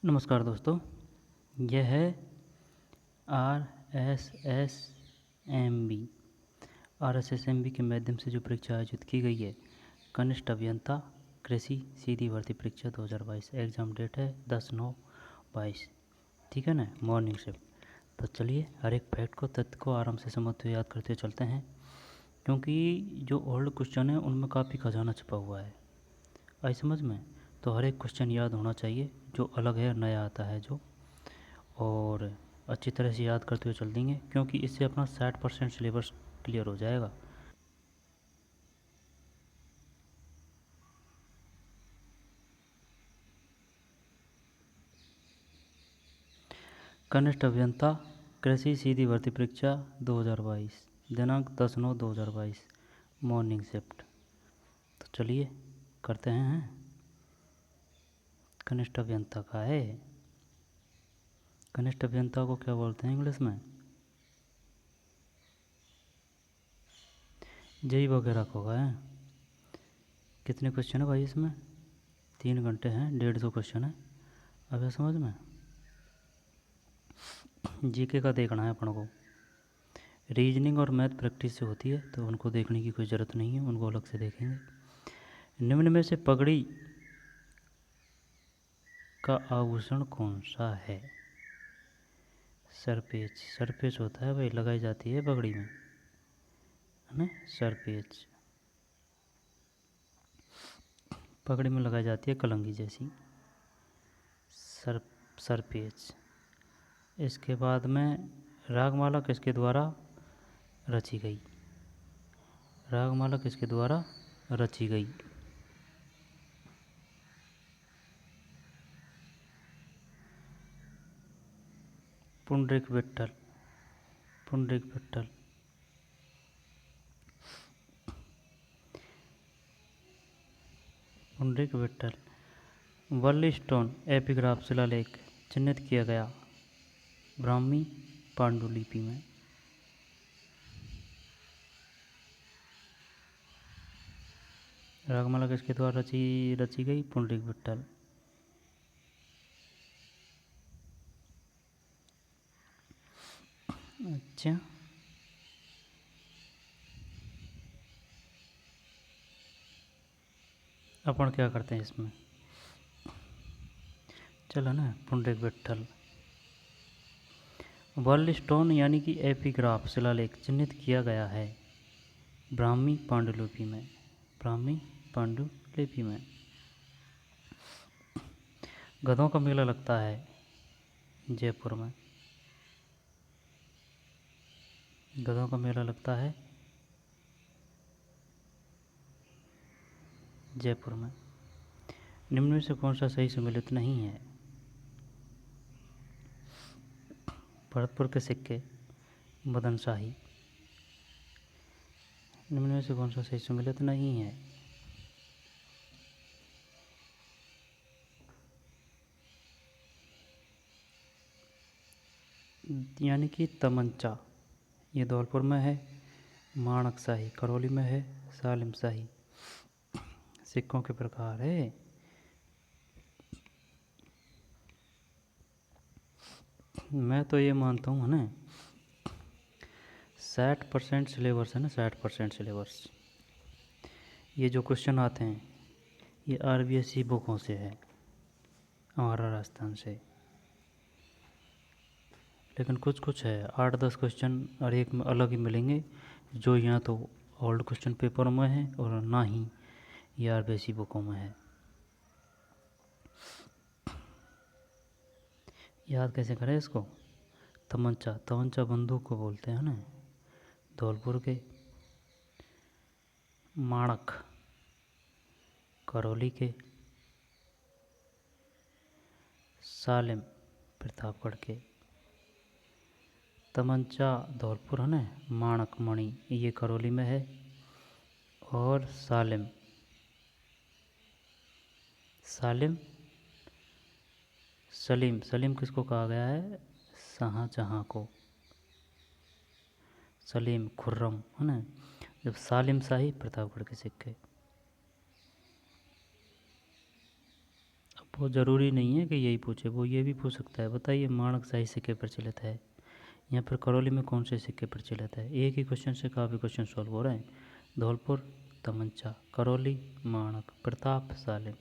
नमस्कार दोस्तों, यह है RSSMB के माध्यम से जो परीक्षा आयोजित की गई है कनिष्ठ अभियंता कृषि सीधी भर्ती परीक्षा 2022। एग्ज़ाम डेट है 10/9/22। ठीक है ना, मॉर्निंग शिफ्ट। तो चलिए हर एक फैक्ट को, तथ्य को आराम से समझते हुए याद करते चलते हैं, क्योंकि जो ओल्ड क्वेश्चन है उनमें काफ़ी खजाना छुपा हुआ है। आई समझ में? तो हर एक क्वेश्चन याद होना चाहिए, जो अलग है, नया आता है जो, और अच्छी तरह से याद करते हुए चल देंगे, क्योंकि इससे अपना 60% सिलेबस क्लियर हो जाएगा। कनिष्ठ अभियंता कृषि सीधी भर्ती परीक्षा 2022, दिनांक 10/9/2022, मॉर्निंग शिफ्ट। तो चलिए करते हैं। कनिष्ठ अभियंता का है। कनिष्ठ अभियंता को क्या बोलते हैं इंग्लिश में? जेई वगैरह को है। कितने क्वेश्चन है भाई इसमें? 3 घंटे हैं, 150 क्वेश्चन है। अब ये समझ में? जीके का देखना है अपन को। रीजनिंग और मैथ प्रैक्टिस से होती है, तो उनको देखने की कोई ज़रूरत नहीं है, उनको अलग से देखेंगे। निम्न में से पगड़ी का आभूषण कौन सा है? सरपेच। सरपेच होता है भाई, लगाई जाती है पगड़ी में, है ना? सरपेच पगड़ी में लगाई जाती है, कलंगी जैसी। सरपेच। इसके बाद में रागमाला किसके द्वारा रची गई? रागमाला किसके द्वारा रची गई? पुंडरीक विट्ठल। पुंडरीक विट्ठल। पुंडरीक विट्ठल। वर्ली स्टोन एपिग्राफ शिलालेख चिन्हित किया गया ब्राह्मी पांडुलिपि में। रागमाला किसके द्वारा रची गई? पुंडरीक विट्ठल। अच्छा, अपन क्या करते हैं इसमें? चलो ना, पुंडरीक विट्ठल। वर्ली स्टोन यानी कि एपिग्राफ शिलालेख चिन्हित किया गया है ब्राह्मी पांडुलिपि में। ब्राह्मी पांडुलिपि में। गधों का मेला लगता है जयपुर में। गधों का मेला लगता है जयपुर में। निम्न में से कौन सा सही सम्मिलित नहीं है? भरतपुर के सिक्के, मदन शाही। निम्न में से कौन सा सही सम्मिलित नहीं है? यानी कि तमंचा, ये धौलपुर में है। माणक शाही करौली में है। सालिम शाही। सिक्कों के प्रकार है। मैं तो ये मानता हूँ, है ना, 60% सिलेबस है ना, 60% सिलेबस। ये जो क्वेश्चन आते हैं ये RBSE बुकों से है, हमारा राजस्थान से। लेकिन कुछ कुछ है, 8-10 क्वेश्चन और एक में अलग ही मिलेंगे, जो यहाँ तो ओल्ड क्वेश्चन पेपर में है और ना ही ये RBSE बुकों में है। याद कैसे करें इसको? तमंचा, तमंचा बंदूक को बोलते हैं ना, धौलपुर के। माणक करौली के। सालिम प्रतापगढ़ के। तमंचा धौलपुर है ना, माणक मणि ये करौली में है। और सालिम, सालिम सलीम, सलीम किसको कहा गया है? शाहजहाँ को। सलीम खुर्रम, है ना। जब सालिम शाही प्रतापगढ़ के सिक्के। अब वो ज़रूरी नहीं है कि यही पूछे, वो ये भी पूछ सकता है, बताइए माणक शाही सिक्के प्रचलित है, यहाँ पर करौली में कौन से सिक्के प्रचलित है। एक ही क्वेश्चन से काफ़ी क्वेश्चन सॉल्व हो रहे हैं। धौलपुर, तमंचा, करौली, माणक, प्रताप, सालिम।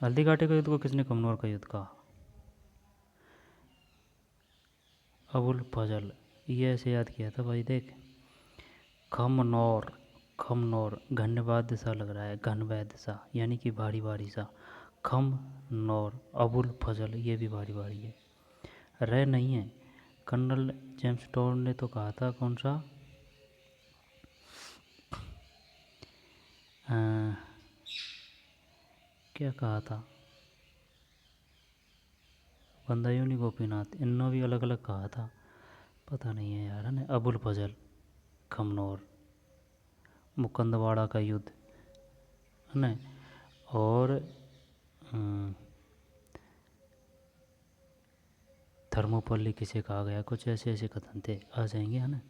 हल्दी घाटी का युद्ध को किसने कमनौर का युद्ध कहा। अबुल फजल। ये ऐसे याद किया था भाई, देख खमनौर, खमनौर घन्यवाद सा लग रहा है, घनवैद सा यानी कि भारी भारी सा। खमनौर, अबुल फजल ये भी भारी भारी है। रह नहीं है। कर्नल जेम्स टॉड ने तो कहा था कौन सा, क्या कहा था, बंदायूनी गोपीनाथ, इन्होंने भी अलग अलग कहा था, पता नहीं है यार, है ना। अबुल फजल, खमनौर, मुकंदवाड़ा का युद्ध, है ना। और थर्मोपल्ली किसे कहा गया, कुछ ऐसे ऐसे कथन थे, आ जाएंगे, है ना।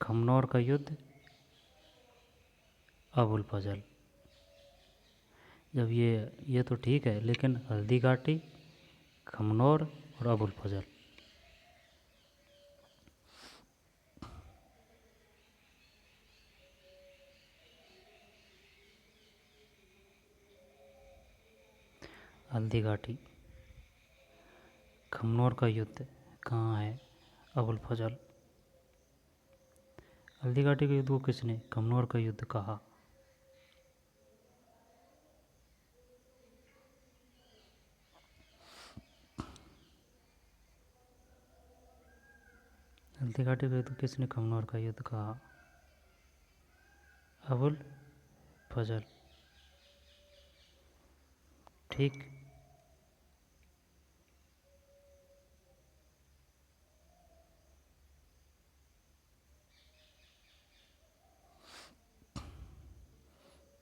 खमनौर का युद्ध, अबुल फजल। जब ये तो ठीक है, लेकिन हल्दी घाटी, खमनौर और अबुल फजल। हल्दी घाटी, खमनौर का युद्ध कहाँ है, अबुल फजल। हल्दी घाटी के युद्ध को किसने खमनौर का युद्ध कहा। हल्दी घाटी का युद्ध किसने खमनौर का युद्ध कहा, अबुल फजल। ठीक।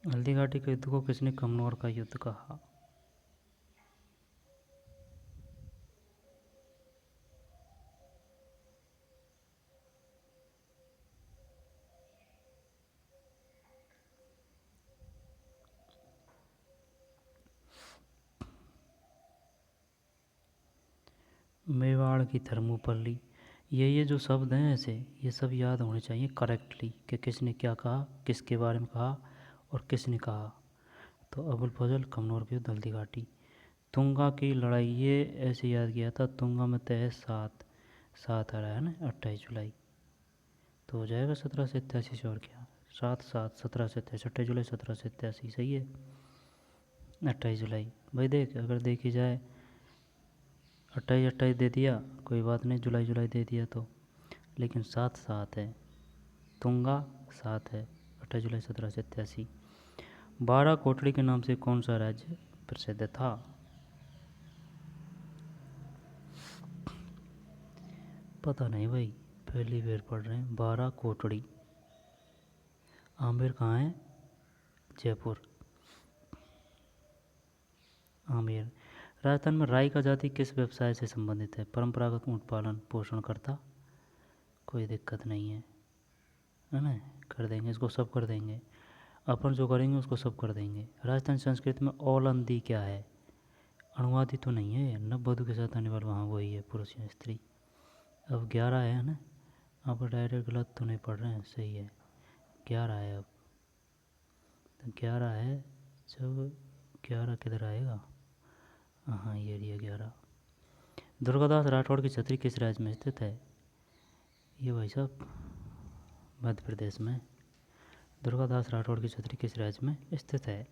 हल्दी घाटी के युद्ध को किसने खमनौर का युद्ध कहा। मेवाड़ की थर्मोपल्ली, ये जो शब्द हैं ऐसे, ये सब याद होने चाहिए करेक्टली कि किसने क्या कहा, किसके बारे में कहा और किसने कहा। तो अबुल फजल, खमनौर की युद्ध, हल्दी घाटी। तुंगा की लड़ाई, ये ऐसे याद किया था, तुंगा में तय 7 आ रहा है ना, 28 जुलाई, तो हो जाएगा 1787 से, और क्या 7/7/1787, 28 जुलाई 1787, सही है। 28 जुलाई भाई, देख अगर देखी जाए 28 दे दिया कोई बात नहीं, जुलाई जुलाई दे दिया तो, लेकिन 7/7 है, तुंगा 7 है, 28 जुलाई 1787। 12 कोटड़ी के नाम से कौन सा राज्य प्रसिद्ध था। पता नहीं भाई, पहली बार पढ़ रहे हैं। 12 कोटड़ी, आमेर कहाँ है, जयपुर, आमेर। राजस्थान में राई का जाति किस व्यवसाय से संबंधित है, परंपरागत ऊँट पालन पोषण करता, कोई दिक्कत नहीं है ना, कर देंगे इसको, सब कर देंगे, अपन जो करेंगे उसको सब कर देंगे। राजस्थान संस्कृति में औलंदी क्या है, अनुवादी तो नहीं है, नव वधु के साथ आने वाला, वहाँ वही है, पुरुष या स्त्री। अब 11 है ना, आप डायरेक्ट गलत तो नहीं पढ़ रहे हैं, सही है, 11 है। अब तो 11 है, जब 11 किधर आएगा, हाँ ये रही 11। दुर्गादास राठौड़ की छतरी किस राज्य में स्थित है, ये भाई साहब मध्य प्रदेश में। दुर्गादास राठौड़ की छतरी किस राज्य में स्थित है।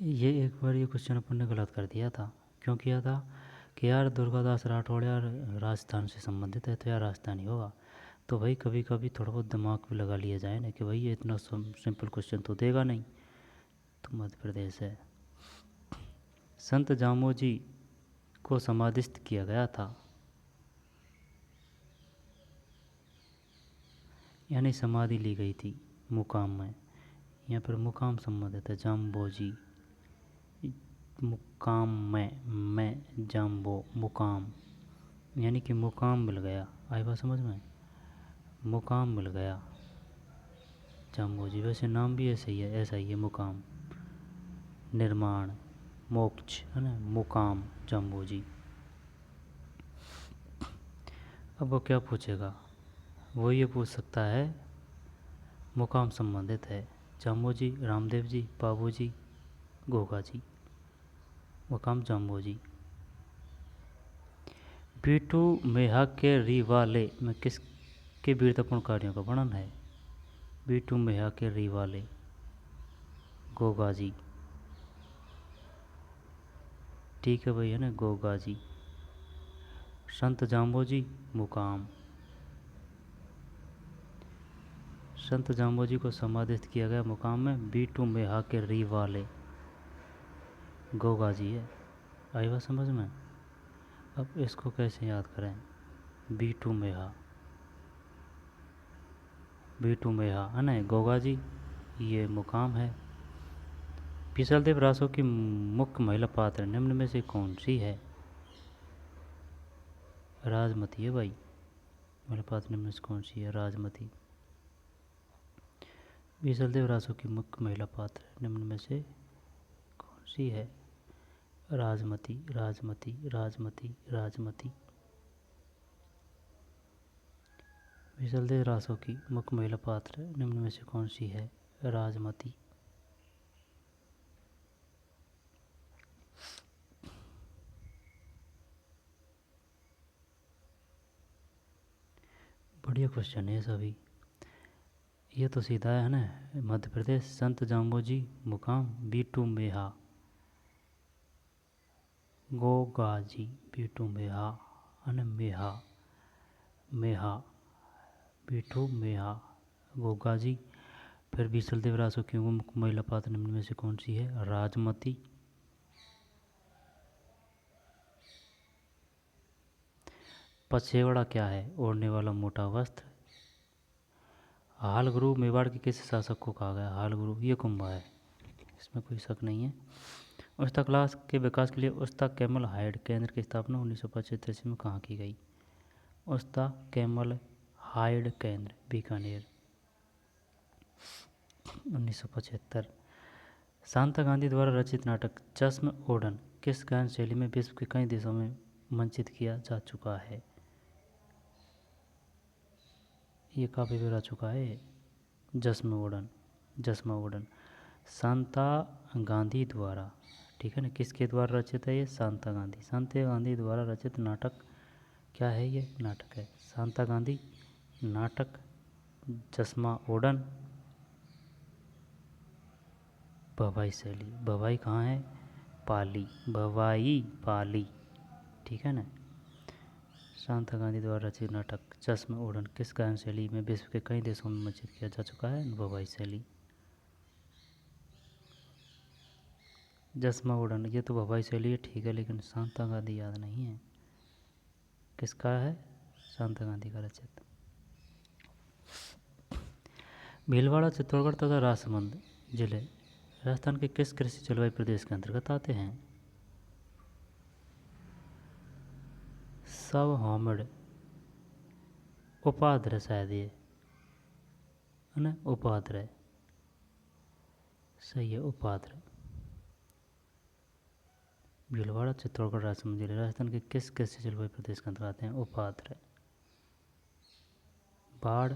ये एक बार ये क्वेश्चन अपन ने गलत कर दिया था, क्यों किया था कि यार दुर्गादास राठौड़ यार राजस्थान से संबंधित है, तो यार राजस्थानी होगा। तो भाई कभी कभी थोड़ा बहुत दिमाग भी लगा लिया जाए ना, कि भाई ये इतना सिंपल क्वेश्चन तो देगा नहीं, तो मध्य प्रदेश है। संत जामोजी को समाधिस्थ किया गया था, यानी समाधि ली गई थी मुकाम में, यहाँ पर मुकाम संबंधित है, जाम्बोजी, मुकाम में जाम्बो, मुकाम यानी कि मुकाम मिल गया, आई बात समझ में। मुकाम मिल गया जाम्बोजी, वैसे नाम भी ऐसा ही है, ऐसा ही है मुकाम, निर्माण, मोक्ष, है ना, मुकाम जाम्बोजी। अब वो क्या पूछेगा, वो ये पूछ सकता है मुकाम संबंधित है जाम्बोजी, रामदेव जी, बाबू जी, गोगा जी। मुकाम जाम्बोजी। बीटू मेहा के रिवाले में किसके वीरतापूर्ण कार्यों का वर्णन है। बीटू मेहा के रिवाले, गोगा जी। ठीक है भाई, है ना, गोगा जी। संत जाम्बोजी, मुकाम। संत जाम्बोजी को समाधिस्थ किया गया मुकाम में बीटू मेहा के रिवाले, गोगा जी है। आई बात समझ में। अब इसको कैसे याद करें, बीटू मेहा, बीटू मेहा, है ना, गोगा जी, ये मुकाम है। पिसलदेव रासो की मुख्य महिला पात्र निम्न में से कौन सी है। राजमती है भाई, महिला पात्र निम्न में से कौन सी है, राजमती। बीसलदेव रासो की मुख्य महिला पात्र निम्न में से कौन सी है, राजमती, राजमती, राजमती, राजमती। बीसलदेव रासो की मुख्य महिला पात्र निम्न में से कौन सी है, राजमती। बढ़िया क्वेश्चन है सभी। ये तो सीधा है ना, मध्य प्रदेश, संत जाम्बोजी, मुकाम बीटू मेहा, गोगाजी, बीटू मेहा, है मेहा, मेहा, बीटू मेहा, गोगाजी। फिर बीसलदेव रासो की मुख्य महिला पात्र निम्न में से कौन सी है, राजमती। पछेवड़ा क्या है, ओढ़ने वाला मोटा वस्त्र। हाल गुरु मेवाड़ के किस शासक को कहा गया, हाल गुरु, ये कुंभा है, इसमें कोई शक नहीं है। उस्ता क्लास के विकास के लिए उस्ता कैमल हाइड केंद्र की स्थापना 1975 में कहाँ की गई। उस्ता कैमल हाइड केंद्र, बीकानेर, 1975। शांता गांधी द्वारा रचित नाटक चश्म ओढ़न किस गायन शैली में विश्व के कई देशों में मंचित किया जा चुका है। ये काफ़ी बार आ चुका है, जश्म ओढ़न, जश्म ओढ़न, शांता गांधी द्वारा, ठीक है ना, किसके द्वारा रचित है ये, शांता गांधी, शांता गांधी द्वारा रचित नाटक क्या है, ये नाटक है शांता गांधी नाटक चश्मा ओढ़न। भवाई शैली, भवाई कहाँ है, पाली, भवाई पाली, ठीक है ना। शांता गांधी द्वारा रचित नाटक चश्म ओढ़न किस गायन शैली में विश्व के कई देशों में मंचित किया जा चुका है, भवाई शैली। जश्मा ओढ़न ये तो भवाई शैली है, ठीक है, लेकिन शांता गांधी याद नहीं है, किसका है, शांता गांधी का रचित। भीलवाड़ा चित्तौड़गढ़ तथा राजसमंद जिले राजस्थान के किस कृषि जलवायु प्रदेश के अंतर्गत आते हैं। सब हॉमिड, उपाध्र शायद ये, है ना, उपाध्र, सही है, उपाध्र। भीलवाड़ा चित्तौड़गढ़ राजसमंद जिले राजस्थान के किस कृषि जलवायु प्रदेश के अंतर्गत आते हैं, उपाध्र। बाढ़,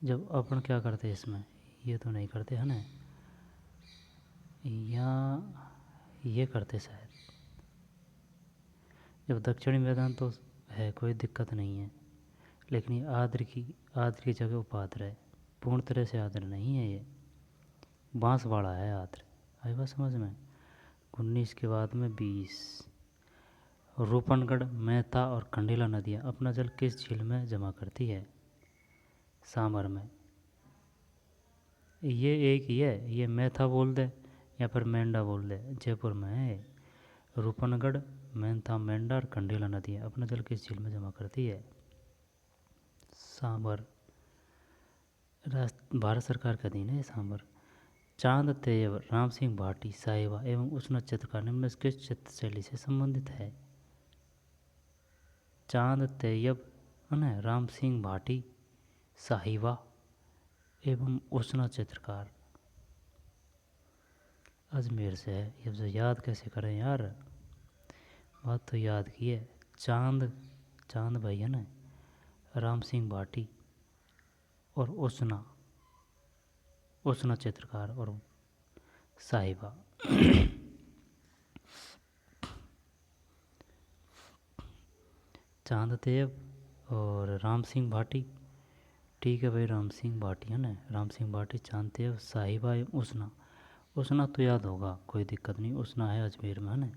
जब अपन क्या करते हैं इसमें, ये तो नहीं करते है ना, या ये करते शायद, जब दक्षिणी मैदान तो है कोई दिक्कत नहीं है, लेकिन ये आद्र की जगह उपाध्र है, पूर्ण तरह से आद्र नहीं है, ये बांसवाड़ा है आद्र। आई बात समझ में। 19 के बाद में 20। रूपनगढ़, मेहता और कंडीला नदियाँ अपना जल किस झील में जमा करती है, सामर में। ये एक ही है, ये मेहता बोल दे या फिर मेंढा बोल दे, जयपुर में है। रूपनगढ़, मेहता, मेंढा और कंडीला नदियाँ अपना जल किस झील में जमा करती है, सामर। भारत सरकार का अधीन है सांबर। चांद तेवर, राम सिंह भाटी, साहिबा एवं उष्ण चित्रकार निम्न में किस चित्र शैली से संबंधित है। चांद तैयब है राम सिंह भाटी साहिबा एवं उसना चित्रकार अजमेर से है। ये तो याद कैसे करें यार, बात तो याद की है। चांद भाई है ना, राम सिंह भाटी और उसना चित्रकार और साहिबा। चांद तैयब और राम सिंह भाटी, ठीक है भाई, राम सिंह भाटी है ना, राम सिंह भाटी, चांद तैयब, साहिबा एवं उसना तो याद होगा, कोई दिक्कत नहीं। उसना है अजमेर में है ना,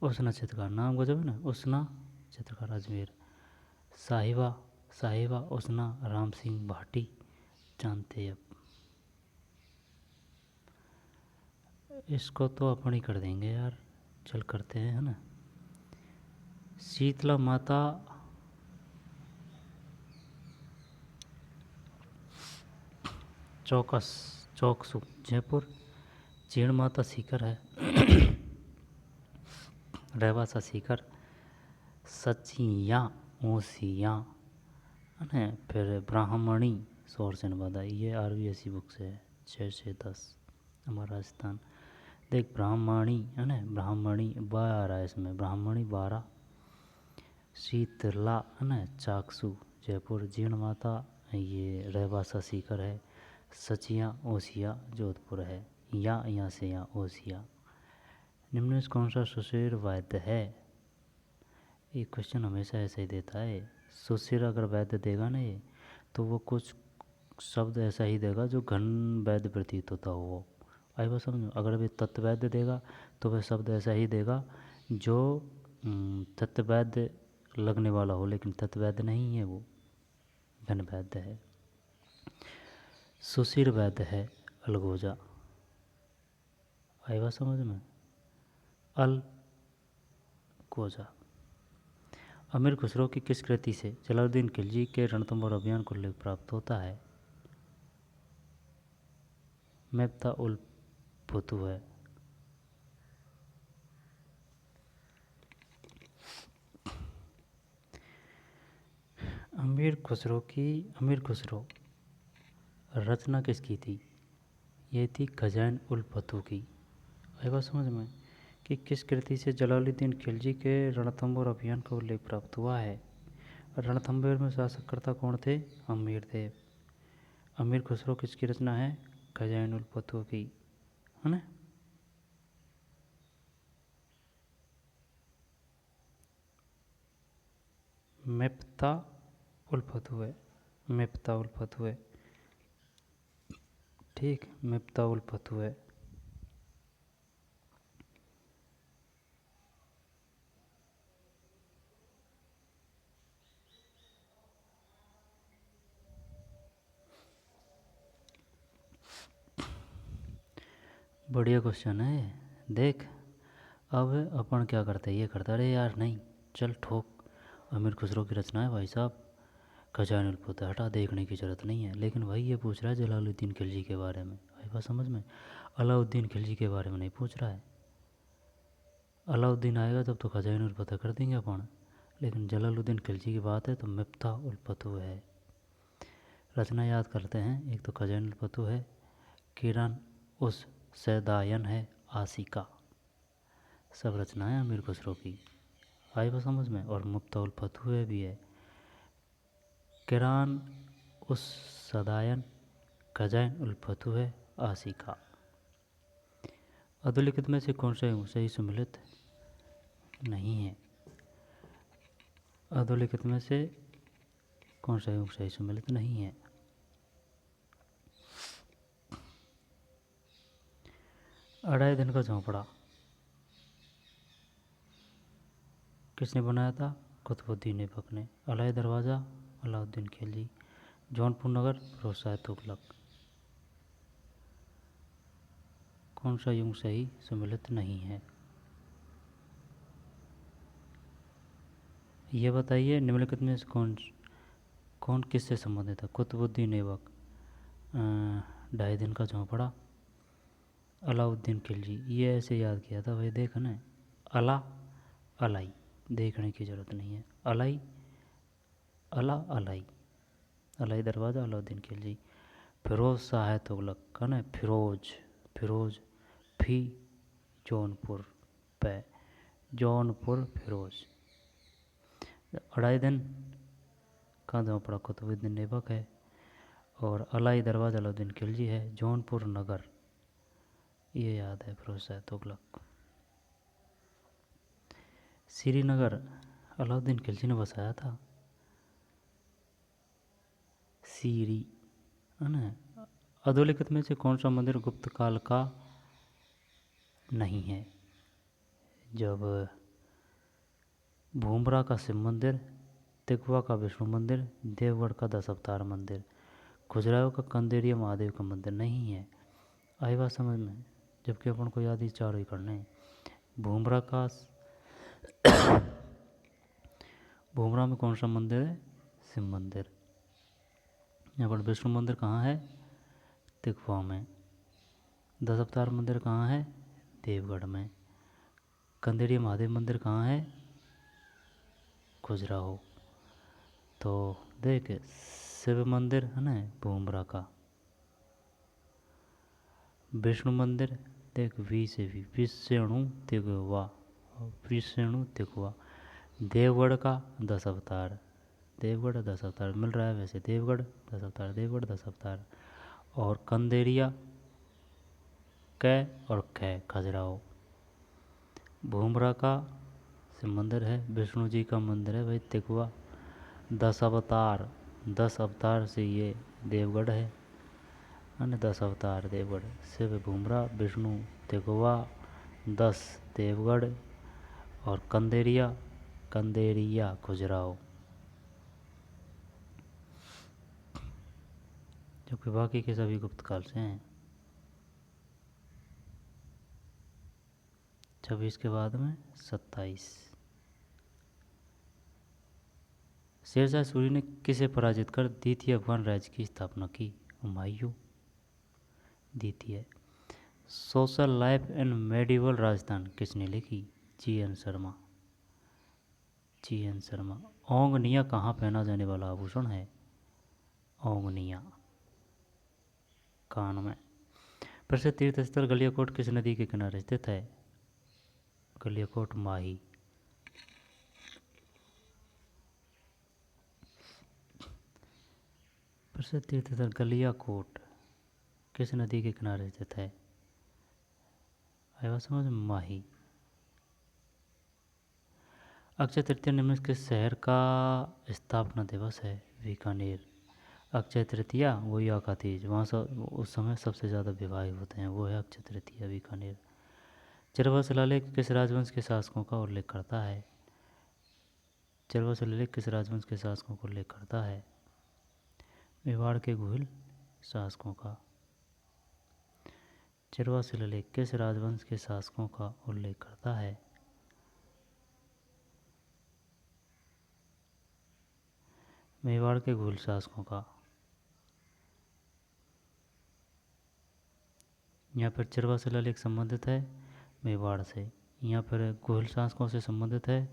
उसना चित्रकार नाम गजब है ना, उसना चित्रकार अजमेर। साहिबा उसना राम सिंह भाटी चांद तैयब। इसको तो अपन ही कर देंगे यार, चल करते हैं है ना। शीतला माता चौकसू जयपुर। जीण माता सीकर है रहवासा सीकर। सचियाँ ऊसियाँ है, फिर ब्राह्मणी शोर से नवादा। ये RBSC बुक से है, 6 से 10 हमारा राजस्थान। देख ब्राह्मणी है ना, ब्राह्मणी 12 आ रहा है इसमें, ब्राह्मणी 12। शीतला है ना चाकसू जयपुर। जीण माता ये रहवासा सीकर है। सचिया ओसिया जोधपुर है। यहाँ से यहाँ ओसिया। निम्न में कौन सा सुशीर वाद्य है? ये क्वेश्चन हमेशा ऐसा ही देता है। सुशीर अगर वैद्य देगा ना ये, तो वो कुछ शब्द ऐसा ही देगा जो घन वैद्य प्रतीत होता हो वो। आई बात समझ में? अगर वे तत्वैद्य देगा तो वह शब्द ऐसा ही देगा जो तत्वैद्य लगने वाला हो, लेकिन तत्वैद्य नहीं है, वो घन वैद्य है। सुशीर वैद्य है अलगोजा। आई बात समझ में? अलगोजा। अमीर खुसरो की किस कृति से जलालुद्दीन खिलजी के रणथंभौर अभियान को उल्लेख प्राप्त होता है? मैप्ता उल फुतू है। अमीर खुसरो रचना किसकी थी? ये थी खजाइन उल फतू की। आई बात समझ में कि किस कृति से जलालुद्दीन खिलजी के रणथंभौर अभियान का उल्लेख प्राप्त हुआ है? रणथंभौर में शासकर्ता कौन थे? अमीर थे। अमीर खुसरो किसकी रचना है? खजाइन उल फतू की, है ना। मैप्ता उल फतू है, मैप्ता उल फतू है, ठीक, मैप्ता उल फतू है। बढ़िया क्वेश्चन है। देख अब अपन क्या करते हैं, ये करता रहे यार, नहीं चल ठोक। अमीर खुसरो की रचना है भाई साहब, खजाइन उल फतू, हटा, देखने की ज़रूरत नहीं है। लेकिन भाई ये पूछ रहा है जलालुद्दीन खिलजी के बारे में, आई बात समझ में? अलाउद्दीन खिलजी के बारे में नहीं पूछ रहा है। अलाउद्दीन आएगा तब तो खजाइन उल फतू कर देंगे अपन, लेकिन जलालुद्दीन खिलजी की बात है तो मिफ्ता उल फतू है। रचना याद करते हैं, एक तो खजाइन उल फतू है, किरण उस सैदायन है, आसिका, सब रचनाएं अमीर खुसरो की। आई बात समझ में? और मिफ्ता उल फतू है भी है। किरान उस सदायन, खजाइन उल फतू है, आसिका। अधोलिखित में से कौन सा सही सम्मिलित नहीं है? अधोलिखित में से कौन सा सही सम्मिलित नहीं है? अढ़ाई दिन का झोंपड़ा किसने बनाया था? कुतुबुद्दीन ऐबक ने। अलाई दरवाज़ा अलाउद्दीन खिलजी। जौनपुर नगर फिरोज शाह तुगलक। कौन सा युग सही सम्मिलित नहीं है? ये बताइए निम्नलिखित में से कौन किससे संबंधित है? कुतुबुद्दीन ऐबक, ढाई दिन का झोंपड़ा, अलाउद्दीन खिलजी। ये ऐसे याद किया था भाई, देख ना, अला अलाई, देखने की ज़रूरत नहीं है। अलाई, अला अलाई, अलाई दरवाज़ा अलाउद्दीन खिलजी। फिरोज शाह तुगलक कौन है? फिरोज, फिरोज फी जौनपुर पे, जौनपुर फिरोज। अढ़ाई दिन कांधों पड़ा कुतुबुद्दीन ऐबक है। और अलाई दरवाज़ा अलाउद्दीन खिलजी है। जौनपुर नगर, ये याद है, फिरोज शाह तुगलक। श्रीनगर अलाउद्दीन खिलजी ने बसाया था। सीरी है ना। अधोलिखित में से कौन सा मंदिर गुप्त काल का नहीं है? जब भूमरा का शिव मंदिर, तिगवा का विष्णु मंदिर, देवगढ़ का 10 अवतार मंदिर, खजुराहो का कंदेरिया महादेव का मंदिर नहीं है। आई बात समझ में? जबकि अपन को याद ही चारों ही करने हैं। भूमरा का, भूमरा में कौन सा मंदिर है? शिव मंदिर। यहाँ पर विष्णु मंदिर कहाँ है? तिगवा में। 10 अवतार मंदिर कहाँ है? देवगढ़ में। कंदेरिया महादेव मंदिर कहाँ है? खजुराहो। तो देख, शिव मंदिर है ना भूमरा का, विष्णु मंदिर देख वी से भी, विष्णु तिगवा, विष्णु तिगवा। देवगढ़ का 10 अवतार, देवगढ़ 10 अवतार मिल रहा है वैसे, देवगढ़ 10 अवतार, देवगढ़ 10 अवतार। और कंदेरिया कै और कै खजुराहो। भूमरा का शिव मंदिर है, विष्णु जी का मंदिर है भाई तिगवा। 10 अवतार, 10 अवतार से ये देवगढ़ है। अन्य 10 अवतार देवगढ़, शिव भूमरा, विष्णु तिगवा, 10 देवगढ़ और कंदेरिया, कंदेरिया खजुराहो। जबकि बाकी के सभी गुप्त काल से हैं। 26 के बाद में 27। शेरशाह सूरी ने किसे पराजित कर द्वितीय अफगान राज्य की स्थापना की? हुमायूं। द्वितीय। Social life in medieval Rajasthan किसने लिखी? जी.एन. शर्मा, जी.एन. शर्मा। ओंगनिया कहाँ पहना जाने वाला आभूषण है? ओंगनिया, कान में। प्रसिद्ध तीर्थ स्थल गलियाकोट किस नदी के किनारे स्थित है? गलियाकोट माही। प्रसिद्ध तीर्थ स्थल गलियाकोट किस नदी के किनारे स्थित है? आया समझ? माही। अक्षय तृतीया निम्न किस शहर का स्थापना दिवस है? बीकानेर। अक्षय तृतीया वही आका तीज, वहाँ उस समय सबसे ज़्यादा विवाह होते हैं, वो है अक्षय तृतीया, बीकानेर। चरवा शिलालेख किस राजवंश के शासकों का उल्लेख करता है? चरवा शिलालेख किस राजवंश के शासकों का उल्लेख करता है? मेवाड़ के गुहिल शासकों का। चरवा शिलालेख किस राजवंश के शासकों का उल्लेख करता है? मेवाड़ के गुहिल शासकों का। यहाँ पर चरवा शिलालेख संबंधित है मेवाड़ से, यहाँ पर गुहिल शासकों से संबंधित है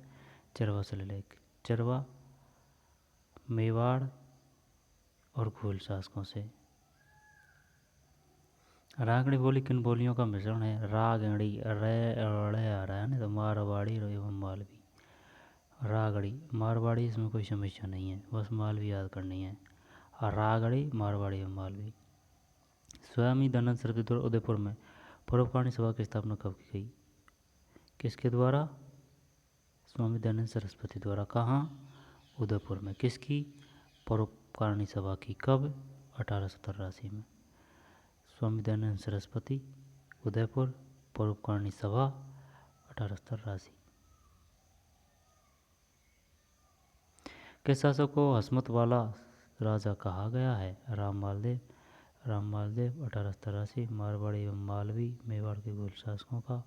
चरवा शिलालेख। चरवा, मेवाड़ और गुहिल शासकों से। रागड़ी बोली किन बोलियों का मिश्रण है? रागड़ी, रे अड़े आ रहा है ना, तो मारवाड़ी एवं मालवी। रागड़ी मारवाड़ी, इसमें कोई समस्या नहीं है, बस मालवी याद करनी है। और रागड़ी मारवाड़ी एवं मालवी। स्वामी दयानंद सरस्वती द्वारा उदयपुर में परोपकारी सभा की स्थापना कब की गई? किसके द्वारा? स्वामी दयानंद सरस्वती द्वारा। कहाँ? उदयपुर में। किसकी? परोपकारिणी सभा की। कब? 1883 में। स्वामी दयानंद सरस्वती, उदयपुर, परोपकारिणी सभा 1883। किस शासक को हसमत वाला राजा कहा गया है? राम मालदेव। राम मालदेव 1883। मारवाड़ी एवं मालवी मेवाड़ के गुहिल शासकों का।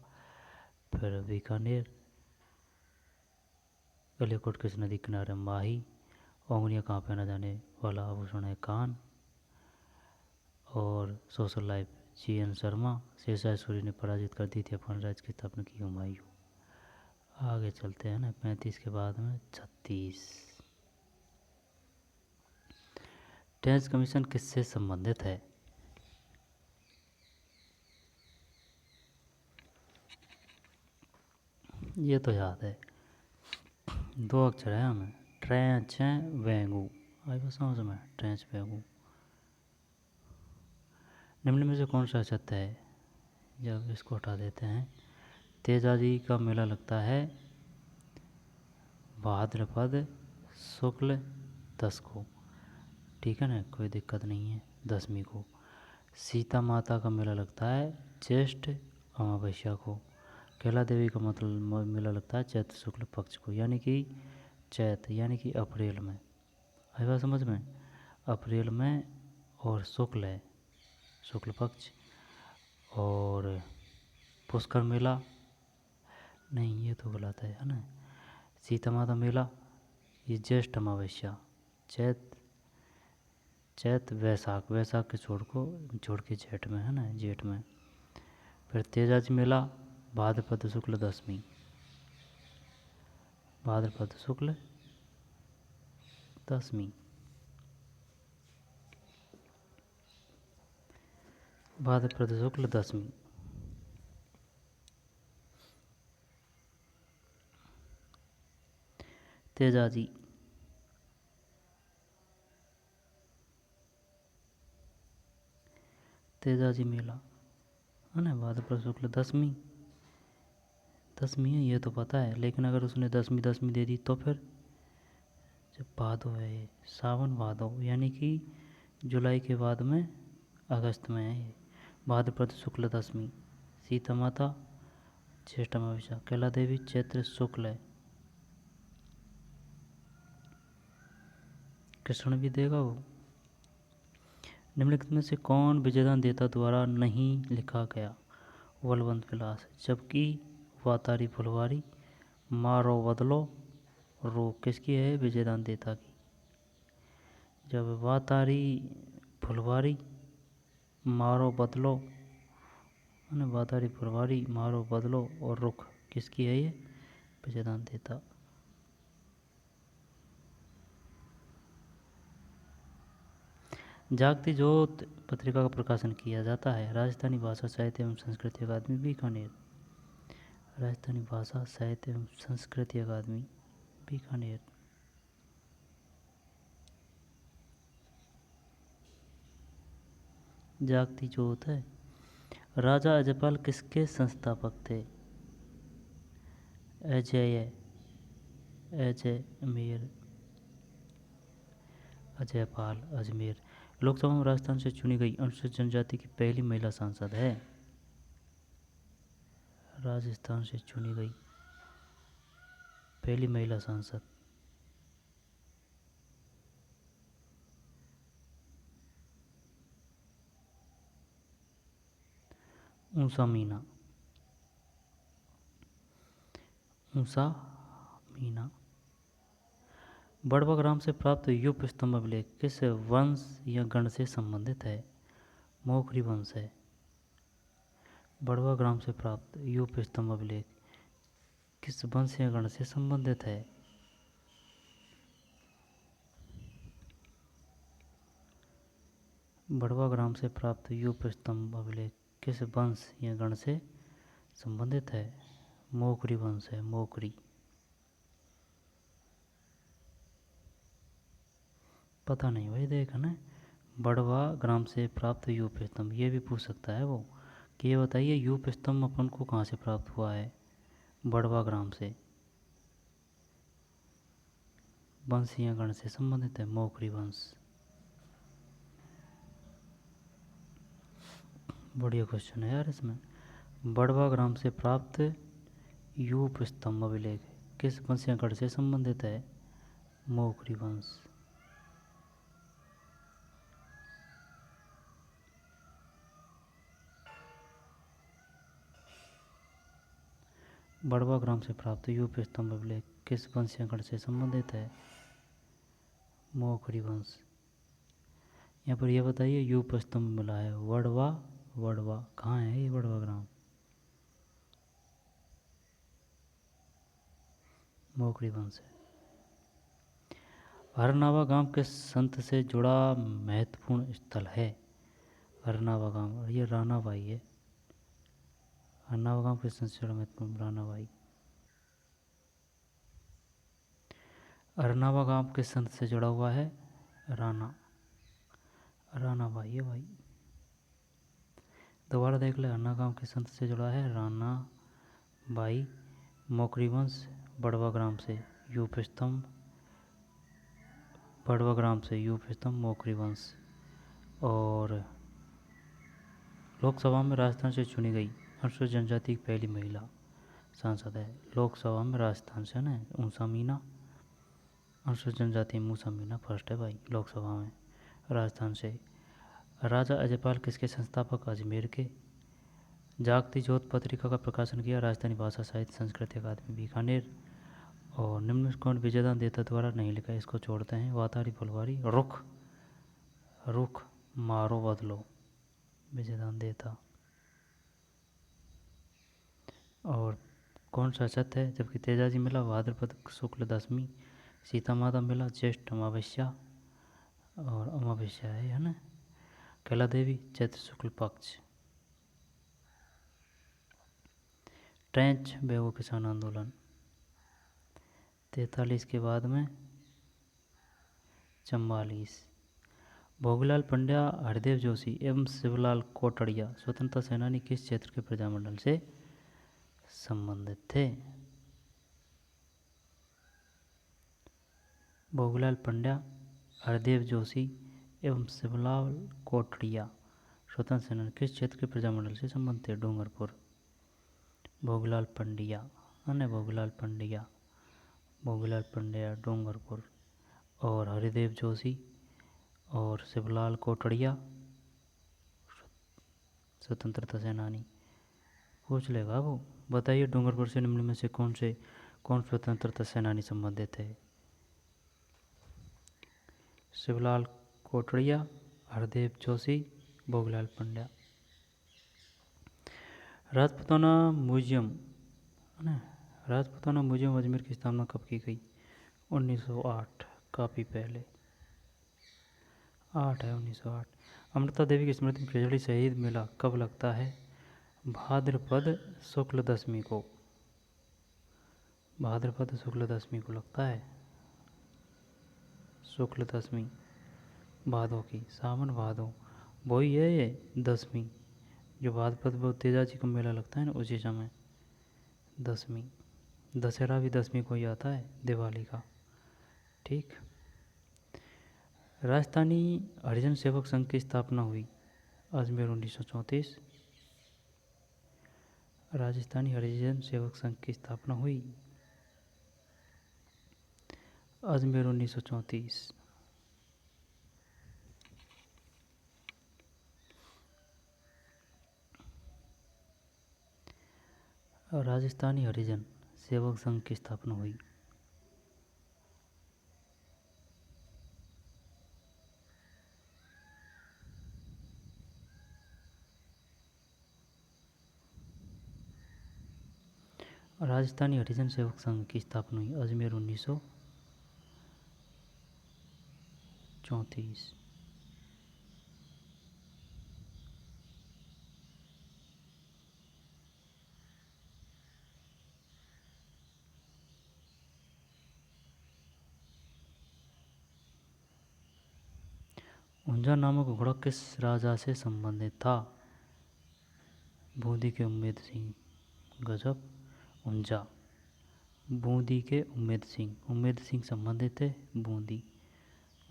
फिर बीकानेर। गलियाकोट किस नदी किनारे? माही। ओंगनिया कहाँ पहना जाने वाला आभूषण है? कान। और सोशल लाइफ जी.एन. शर्मा। शेरशाह सूरी ने पराजित कर द्वितीय अफगान राज्य की स्थापना की? हुमायूं। आगे चलते हैं ना, 35 के बाद में 36। टैक्स कमीशन किससे संबंधित है? ये तो याद है, 2 अक्षर है हमें, ट्रेंच वेंगू। आई बस समझ में, ट्रेंच वेंगू। निम्न में से कौन सा सत्य है? जब इसको हटा देते हैं, तेजाजी का मेला लगता है भाद्रपद शुक्ल 10 को, ठीक है ना, कोई दिक्कत नहीं है, 10वीं को। सीता माता का मेला लगता है ज्येष्ठ अमावस्या को। कैला देवी का मतलब मेला लगता है चैत्र शुक्ल पक्ष को, यानी कि चैत्र यानी कि अप्रैल में। आई बात समझ में? अप्रैल में, और शुक्ल है शुक्ल पक्ष। और पुष्कर मेला नहीं, ये तो गलत है ना। सीता माता मेला ये ज्येष्ठ अमावस्या, चैत वैशाख के छोड़ के जेठ में है ना, जेठ में। फिर तेजाजी मेला भाद्रपद शुक्ल 10वीं, भाद्रपद शुक्ल 10वीं, भाद्रपद शुक्ल 10वीं। तेजाजी मेला है ना, भाद्रपद शुक्ल 10वीं है, ये तो पता है। लेकिन अगर उसने 10वीं दे दी तो फिर जब भादो है, ये सावन भादो, यानी कि जुलाई के बाद में अगस्त में है ये। भाद्रपद शुक्ल 10वीं, सीता माता ज्येष्ठ अमावस्या, कैला देवी चैत्र शुक्ल है। कृष्ण भी देगा वो। निम्नलिखित में से कौन विजयदान देता द्वारा नहीं लिखा गया? बलवंत विलास, जबकि वातारी फुलवारी मारो बदलो रो किसकी है? विजयदान देता की। जब वातारी फुलवारी मारो बदलो, वातारी फुलवारी मारो बदलो और रुख किसकी है? ये विजयदान देता। जागती ज्योत पत्रिका का प्रकाशन किया जाता है राजस्थानी भाषा साहित्य एवं संस्कृति अकादमी बीकानेर, राजस्थानी भाषा साहित्य एवं संस्कृति अकादमी बीकानेर। जागती ज्योत है। राजा अजयपाल किसके संस्थापक थे? अजयपाल अजमेर। लोकसभा में राजस्थान से चुनी गई अनुसूचित जनजाति की पहली महिला सांसद है। राजस्थान से चुनी गई पहली महिला सांसद ऊषा मीना। बड़वा ग्राम से प्राप्त युप स्तंभ अभिलेख किस वंश या गण से संबंधित है? मोखरी वंश है। बड़वा ग्राम से प्राप्त युप स्तंभ अभिलेख किस वंश या गण से संबंधित है? बड़वा ग्राम से प्राप्त युप स्तंभ अभिलेख किस वंश या गण से संबंधित है? मोखरी वंश है, मोखरी। पता नहीं भाई, देखा ना, बड़वा ग्राम से प्राप्त यूप स्तंभ, ये भी पूछ सकता है वो कि ये बताइए यूप स्तंभ अपन को कहाँ से प्राप्त हुआ है? बड़वा ग्राम से। वंश या गण से संबंधित है, मोखरी वंश। बढ़िया क्वेश्चन है यार इसमें। बड़वा ग्राम से प्राप्त यूप स्तंभ अभिलेख किस वंश या गण से संबंधित है? मोखरी वंश। बड़वा ग्राम से प्राप्त यूप स्तंभ अभिलेख किस वंश या गण से संबंधित है? मोखरी वंश। यहाँ पर यह बताइए यूप स्तंभ मिला है वड़वा कहाँ है ये? वड़वा ग्राम मोकरी वंश है। हरनावा गांव के संत से जुड़ा महत्वपूर्ण स्थल है। हरनावा गांव, और ये रानाबाई है। हरनावा गांव के संत से जुड़ा महत्वपूर्ण रानाबाई। हरनावा गांव के संत से जुड़ा हुआ है रानाबाई है भाई। दोबारा देख ले, हरना गांव के संत से जुड़ा है रानाबाई। मोकरी वंश बड़वा ग्राम से यूप स्तंभ, बड़वा ग्राम से यूप स्तंभ मोकरी वंश। और लोकसभा में राजस्थान से चुनी गई अनुसूचित जनजाति की पहली महिला सांसद है। लोकसभा में राजस्थान से ना ऊषा मीना, अनुसूचित जनजाति में ऊषा मीना फर्स्ट है भाई लोकसभा में राजस्थान से। राजा अजयपाल किसके संस्थापक? अजमेर के। जागती ज्योत पत्रिका का प्रकाशन किया राजस्थानी भाषा साहित्य संस्कृति अकादमी बीकानेर। और निम्न कौन विजयदान देता द्वारा नहीं लिखा, इसको छोड़ते हैं। वातारी फुलवारी, रुख रुख मारो बदलो, विजयदान देता। और कौन सा सत्य है? जबकि तेजाजी मिला भाद्रपद शुक्ल दशमी, सीता माता मिला ज्येष्ठ अमावस्या, और अमावस्या है ना। कैला देवी चैत्र शुक्ल पक्ष। ट्रेंच बेगो किसान आंदोलन 43 के बाद में 44। भोगीलाल पंड्या, हरदेव जोशी एवं शिवलाल कोटड़िया स्वतंत्रता सेनानी किस क्षेत्र के प्रजामंडल से संबंधित थे? भोगीलाल पंड्या, हरदेव जोशी एवं शिवलाल कोटड़िया स्वतंत्र सेनानी किस क्षेत्र के प्रजामंडल से संबंधित थे? डूंगरपुर। भोगीलाल पंड्या, भोगीलाल पंड्या, भोगीलाल पंड्या डूंगरपुर। और हरिदेव जोशी और शिवलाल कोटड़िया स्वतंत्रता सेनानी। पूछ लेगा वो। बताइए डूंगरपुर से निम्न में से कौन स्वतंत्रता सेनानी संबंधित है? शिवलाल कोटड़िया, हरदेव जोशी, भोगीलाल पंड्या। राजपूताना म्यूजियम राजपूताना म्यूजियम अजमेर की स्थापना कब की गई? 1908, काफ़ी पहले। 8 है 1908। अमृता देवी की स्मृति में खिचड़ी शहीद मेला कब लगता है? भाद्रपद शुक्ल दशमी को। भाद्रपद शुक्ल दशमी को लगता है। शुक्ल दशमी भादों की, सावन भादों वही है ये दशमी, जो भाद्रपद वो तेजाजी का मेला लगता है ना उसी समय दशमी। दशहरा भी दशमी को ही आता है, दिवाली का। ठीक। राजस्थानी हरिजन सेवक संघ की स्थापना हुई अजमेर 1934। राजस्थानी हरिजन सेवक संघ की स्थापना हुई अजमेर 1934। राजस्थानी हरिजन सेवक संघ की स्थापना हुई राजस्थानी हरिजन सेवक संघ की स्थापना हुई अजमेर 1934। ऊंझा नामक घोड़ा किस राजा से संबंधित था? बूंदी के उम्मेद सिंह। गजब। ऊंझा बूंदी के उम्मेद सिंह संबंधित है बूंदी।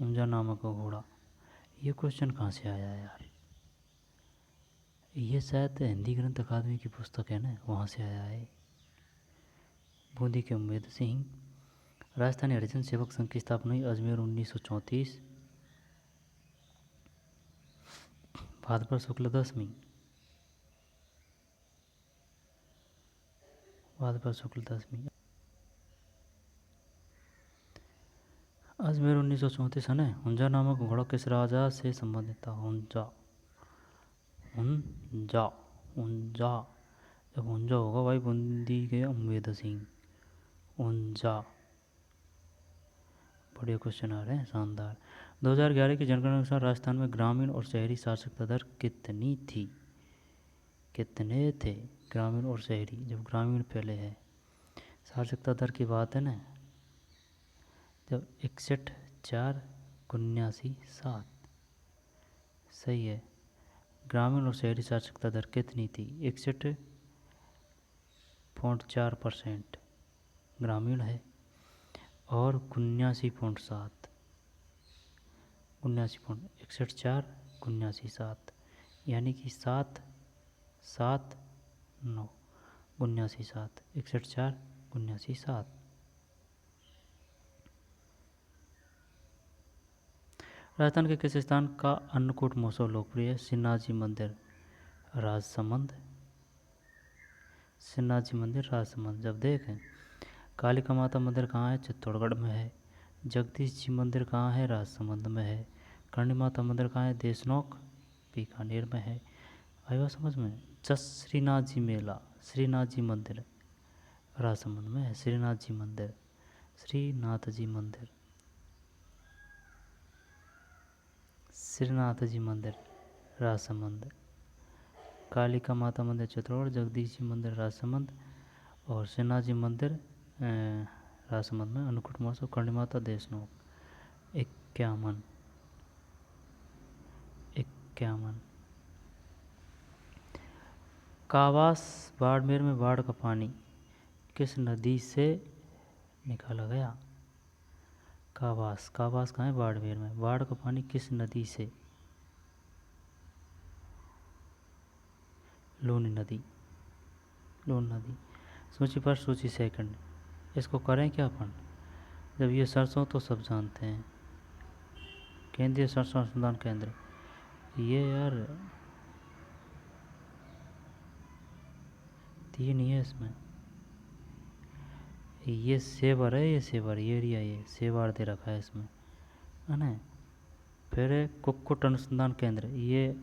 ऊंझा नामक घोड़ा। ये क्वेश्चन कहाँ से आया यार? ये शायद हिंदी ग्रंथ अकादमी की पुस्तक है ना, वहाँ से आया है। बूंदी के उम्मेद सिंह। राजस्थानी हरिजन सेवक संघ की स्थापना हुई अजमेर 1934। भाद्रपद शुक्ल दशमी। भाद्रपद शुक्ल दशमी अजमेर 1934 है ना। ऊंझा नामक घोड़ा किस राजा से संबंधित था? ऊंझा ऊंझा ऊंझा जब ऊंझा होगा भाई बूंदी के उम्मेद सिंह। ऊंझा बढ़िया क्वेश्चन आ रहे हैं, शानदार। 2011 की जनगणना के अनुसार राजस्थान में ग्रामीण और शहरी साक्षरता दर कितनी थी? कितने थे ग्रामीण और शहरी? जब ग्रामीण पहले है, साक्षरता दर की बात है ना, जब 61, 4, 79, 7। सही है। ग्रामीण और शहरी साक्षरता दर कितनी थी? 61.4% ग्रामीण है और 79.7, 61.4, यानी कि 7, 7, 9, 79, 7, 61, 4, 79, 7। राजस्थान के किस स्थान का अन्नकूट महोत्सव लोकप्रिय है? श्रीनाथ जी मंदिर, राजसमंद। श्रीनाथ जी मंदिर, राजसमंद। जब देखें, कालिका माता मंदिर कहाँ है? चित्तौड़गढ़ में है। जगदीश जी मंदिर कहाँ है? राजसमंद में है। करणी माता मंदिर कहाँ है? देशनोक, बीकानेर में है। आया समझ में? जस श्रीनाथ जी मेला, श्रीनाथ जी मंदिर राजसमंद में है। श्रीनाथ जी मंदिर, श्रीनाथ जी मंदिर, श्रीनाथ जी मंदिर राजसमंद। कालिका माता मंदिर चित्तौड़गढ़, जगदीश जी मंदिर राजसमंद और श्रीनाथ जी मंदिर राजसमंद में। अन्नकूट महोत्सव करणी माता देशनोक। 51, 51। कावास बाड़मेर में बाढ़ का पानी किस नदी से निकाला गया? कावास, कावास कहाँ है? बाड़मेर में। बाढ़ का पानी किस नदी से? लूनी नदी, लून नदी। सूची फर्स्ट, सूची सेकंड। इसको करें क्या अपन? जब ये सरसों तो सब जानते हैं, केंद्रीय सरसों अनुसंधान केंद्र। ये यार 3 ही है इसमें। ये सेवर है, ये सेवर, ये एरिया, ये सेवार दे रखा है इसमें, है ना। फिर है कुक्कुट अनुसंधान केंद्र, ये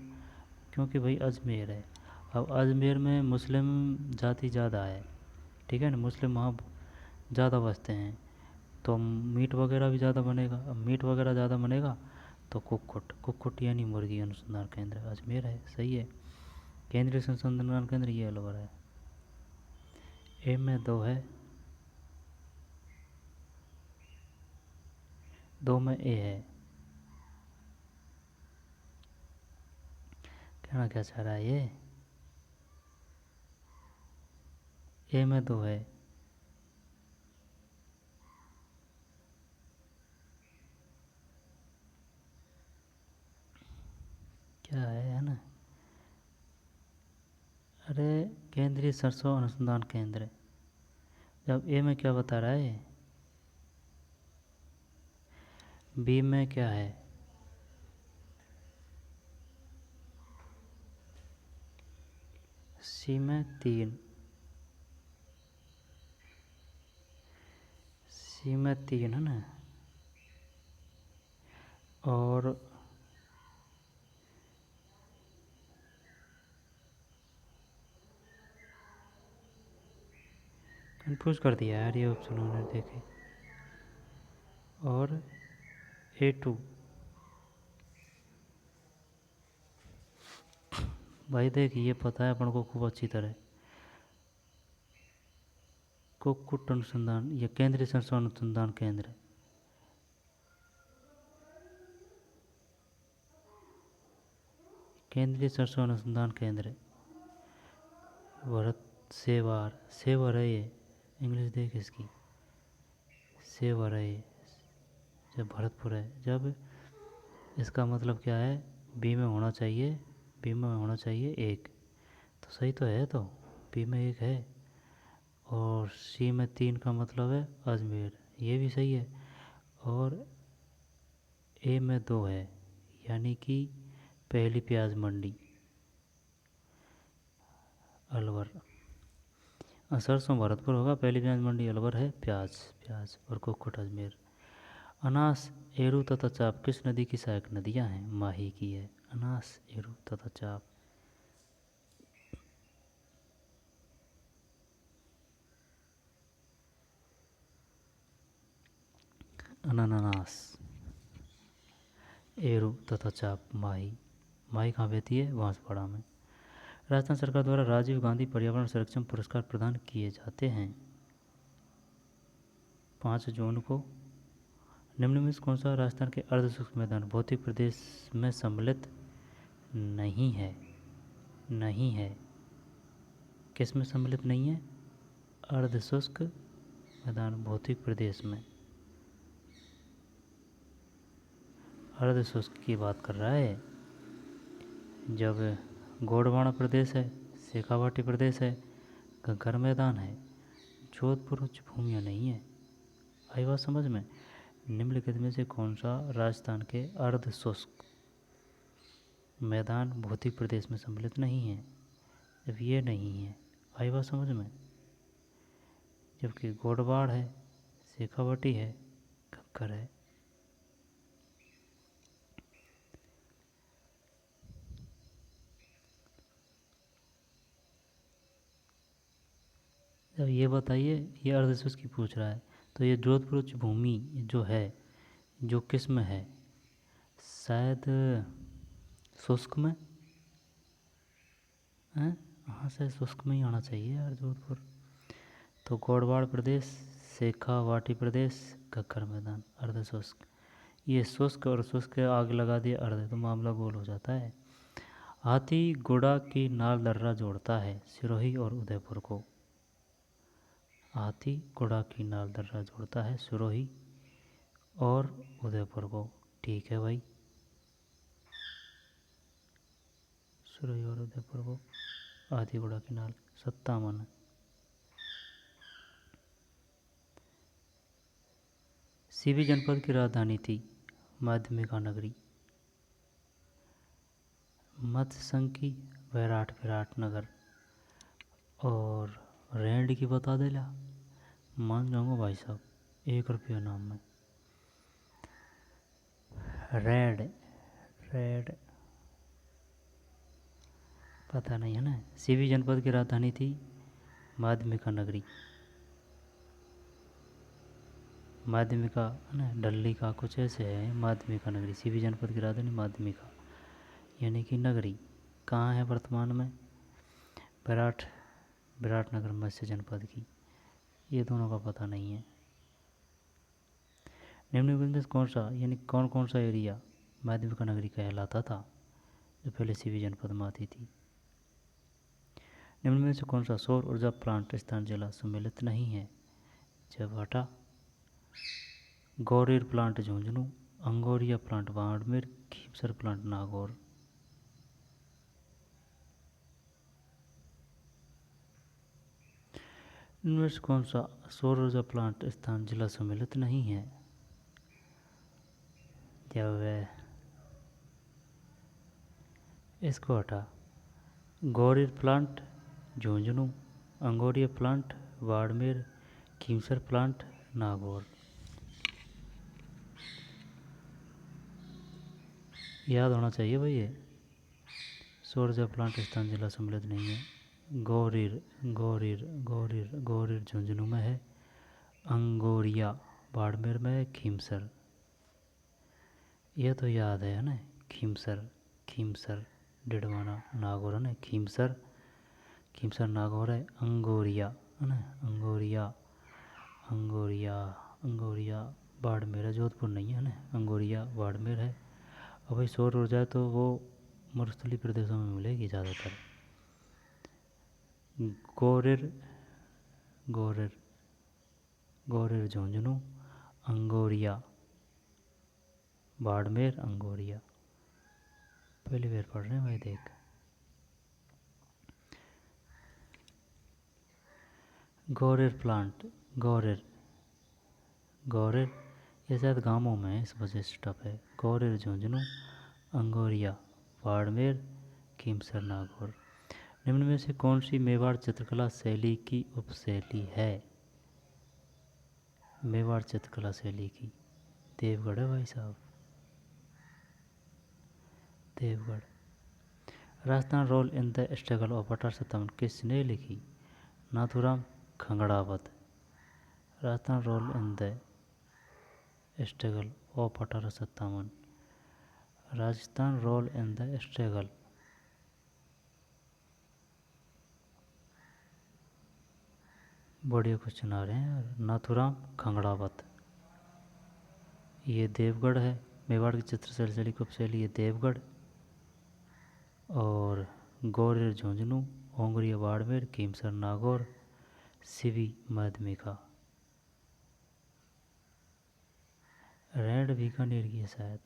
क्योंकि भाई अजमेर है। अब अजमेर में मुस्लिम जाति ज़्यादा है, ठीक है ना, मुस्लिम वहाँ ज़्यादा बसते हैं, तो मीट वगैरह भी ज़्यादा बनेगा। अब मीट वगैरह ज़्यादा बनेगा तो कुक्कुट, कुक्कुट यानी मुर्गी अनुसंधान केंद्र अजमेर है। सही है। केंद्रीय अनुसंधान केंद्र ये अलवर है। ए में 2 है, 2 में ए है। कहना क्या चाह रहा है ये? ए में 2 है। क्या है ना? अरे केंद्रीय सरसों अनुसंधान केंद्र। जब ए में क्या बता रहा है? बी में क्या है? सी में 3, सी में 3 है ना। और कंफ्यूज कर दिया यार ये ऑप्शन उन्होंने, देखे। और A2, भाई देख, ये पता है अपन को खूब अच्छी तरह। कुक्कुट अनुसंधान, ये केंद्रीय सरसों अनुसंधान केंद्र, केंद्रीय सरसों अनुसंधान केंद्र भरत सेवार, सेवर है ये। इंग्लिश देख इसकी, सेवर है ये, जब भरतपुर है। जब इसका मतलब क्या है? बी में होना चाहिए, बी में होना चाहिए 1, तो सही तो है। तो बी में 1 है। और सी में 3 का मतलब है अजमेर, ये भी सही है। और ए में 2 है, यानी कि पहली प्याज मंडी अलवर। सरसों भरतपुर होगा, पहली प्याज मंडी अलवर है। प्याज, प्याज और कुक्कुट अजमेर। अनास, एरू तथा चाप किस नदी की सहायक नदियां हैं? माही की है अनास, एरू तथा चाप। अनानास, एरू तथा चाप, माही। माही कहाँ बहती है? बांसवाड़ा में। राजस्थान सरकार द्वारा राजीव गांधी पर्यावरण संरक्षण पुरस्कार प्रदान किए जाते हैं 5 जून को। निम्न में से कौन सा राजस्थान के अर्ध शुष्क मैदान भौतिक प्रदेश में सम्मिलित नहीं है? नहीं है। किस में सम्मिलित नहीं है? अर्ध शुष्क मैदान भौतिक प्रदेश में। अर्ध शुष्क की बात कर रहा है। जब गोंडवाना प्रदेश है, शेखावाटी प्रदेश है, घग्गर मैदान है, जोधपुर उच्च भूमियाँ नहीं है। आई बात समझ में? निम्नलिखित में से कौन सा राजस्थान के अर्ध शुष्क मैदान भौतिक प्रदेश में सम्मिलित नहीं है? जब ये नहीं है, आई बात समझ में? जबकि गोंडवाड़ है, शेखावाटी है, घग्गर है। जब ये बताइए, ये अर्ध शुष्क की पूछ रहा है, तो ये जोधपुर उच्च भूमि जो है, जो किस में है? शायद शुष्क में है। हाँ, शायद शुष्क में ही आना चाहिए यार जोधपुर। तो गोंडवाड़ प्रदेश, शेखावाटी प्रदेश, घग्गर मैदान, अर्ध शुष्क। ये शुष्क और शुष्क के आगे लगा दिया अर्ध, तो मामला गोल हो जाता है। हाथी गुड़ा की नाल दर्रा जोड़ता है सिरोही और उदयपुर को। हाथी गुड़ा की नाल दर्रा जोड़ता है सिरोही और उदयपुर को। ठीक है भाई, सिरोही और उदयपुर को हाथी गुड़ा की नाल। 57। सीवी जनपद की राजधानी थी माध्यमिका नगरी। मत्स्य संघ की विराट नगर। और रेंड की बता दे ला, मान जाऊंगा भाई साहब, 1 रुपया नाम में। रेड रेड पता नहीं है ना। सीवी जनपद की राजधानी थी माध्यमिका नगरी। माध्यमिका है ना, डल्ली का कुछ ऐसे है। माध्यमिका नगरी, सीवी जनपद की राजधानी माध्यमिका यानी कि नगरी। कहाँ है वर्तमान में? विराटनगर मत्स्य जनपद की। ये दोनों का पता नहीं है। निम्नलिखित में कौन सा, यानी कौन कौन सा एरिया माध्यमिका नगरी कहलाता था जो पहले सीवी जनपद में आती थी? निम्न में से कौन सा सौर ऊर्जा प्लांट स्थान जिला सम्मिलित नहीं है? Jawata, Gaurer plant Jhunjhunu, Angoria plant Barmer, Khimsar plant Nagaur. इनमें से कौन सा सौर ऊर्जा प्लांट स्थान जिला सम्मिलित नहीं है? जब इसको हटा, Gaurer plant Jhunjhunu, Angoria plant Barmer, Khimsar plant Nagaur. याद होना चाहिए भाई ये। सौर ऊर्जा प्लांट स्थान जिला सम्मिलित नहीं है। गौरीर झुंझुनू में है, अंगोरिया बाड़मेर में है, खीमसर। यह तो याद है ना। खीमसर डिडवाना नागौर है ना। खीमसर नागौर है। अंगोरिया है ना, अंगोरिया बाड़मेर है, जोधपुर नहीं है ना। अंगोरिया बाड़मेर है। और भाई सौर ऊर्जा तो वो मरुस्थलीय प्रदेशों में मिलेगी ज़्यादातर। गौरेर झुंझुनू, अंगोरिया बाड़मेर, अंगोरिया। पहली बार पढ़ रहे हैं भाई, देख। गौरेर प्लांट, गौरेर ये शायद गांवों में है, इस वजह से टफ है। गौरेर झुंझुनू, अंगोरिया बाड़मेर, खीमसर नागौर। निम्न में से कौन सी मेवाड़ चित्रकला शैली की उपशैली है? मेवाड़ चित्रकला शैली की देवगढ़ है भाई साहब, Devgarh. Rajasthan role in the struggle of 1857 किसने लिखी? Nathuram Khangarot. Rajasthan role in the struggle of 1857, Rajasthan role in the struggle, बढ़िया क्वेश्चन आ रहे हैं यार। नाथूराम खंगड़ावत, ये देवगढ़ है। मेवाड़ की चित्रशैली की उपशैली ये देवगढ़। और गौरेर झुंझुनू, ओंगरिया बाड़मेर, कीमसर नागौर, सिवी माध्यमिका, रेड बीकानेर की है शायद।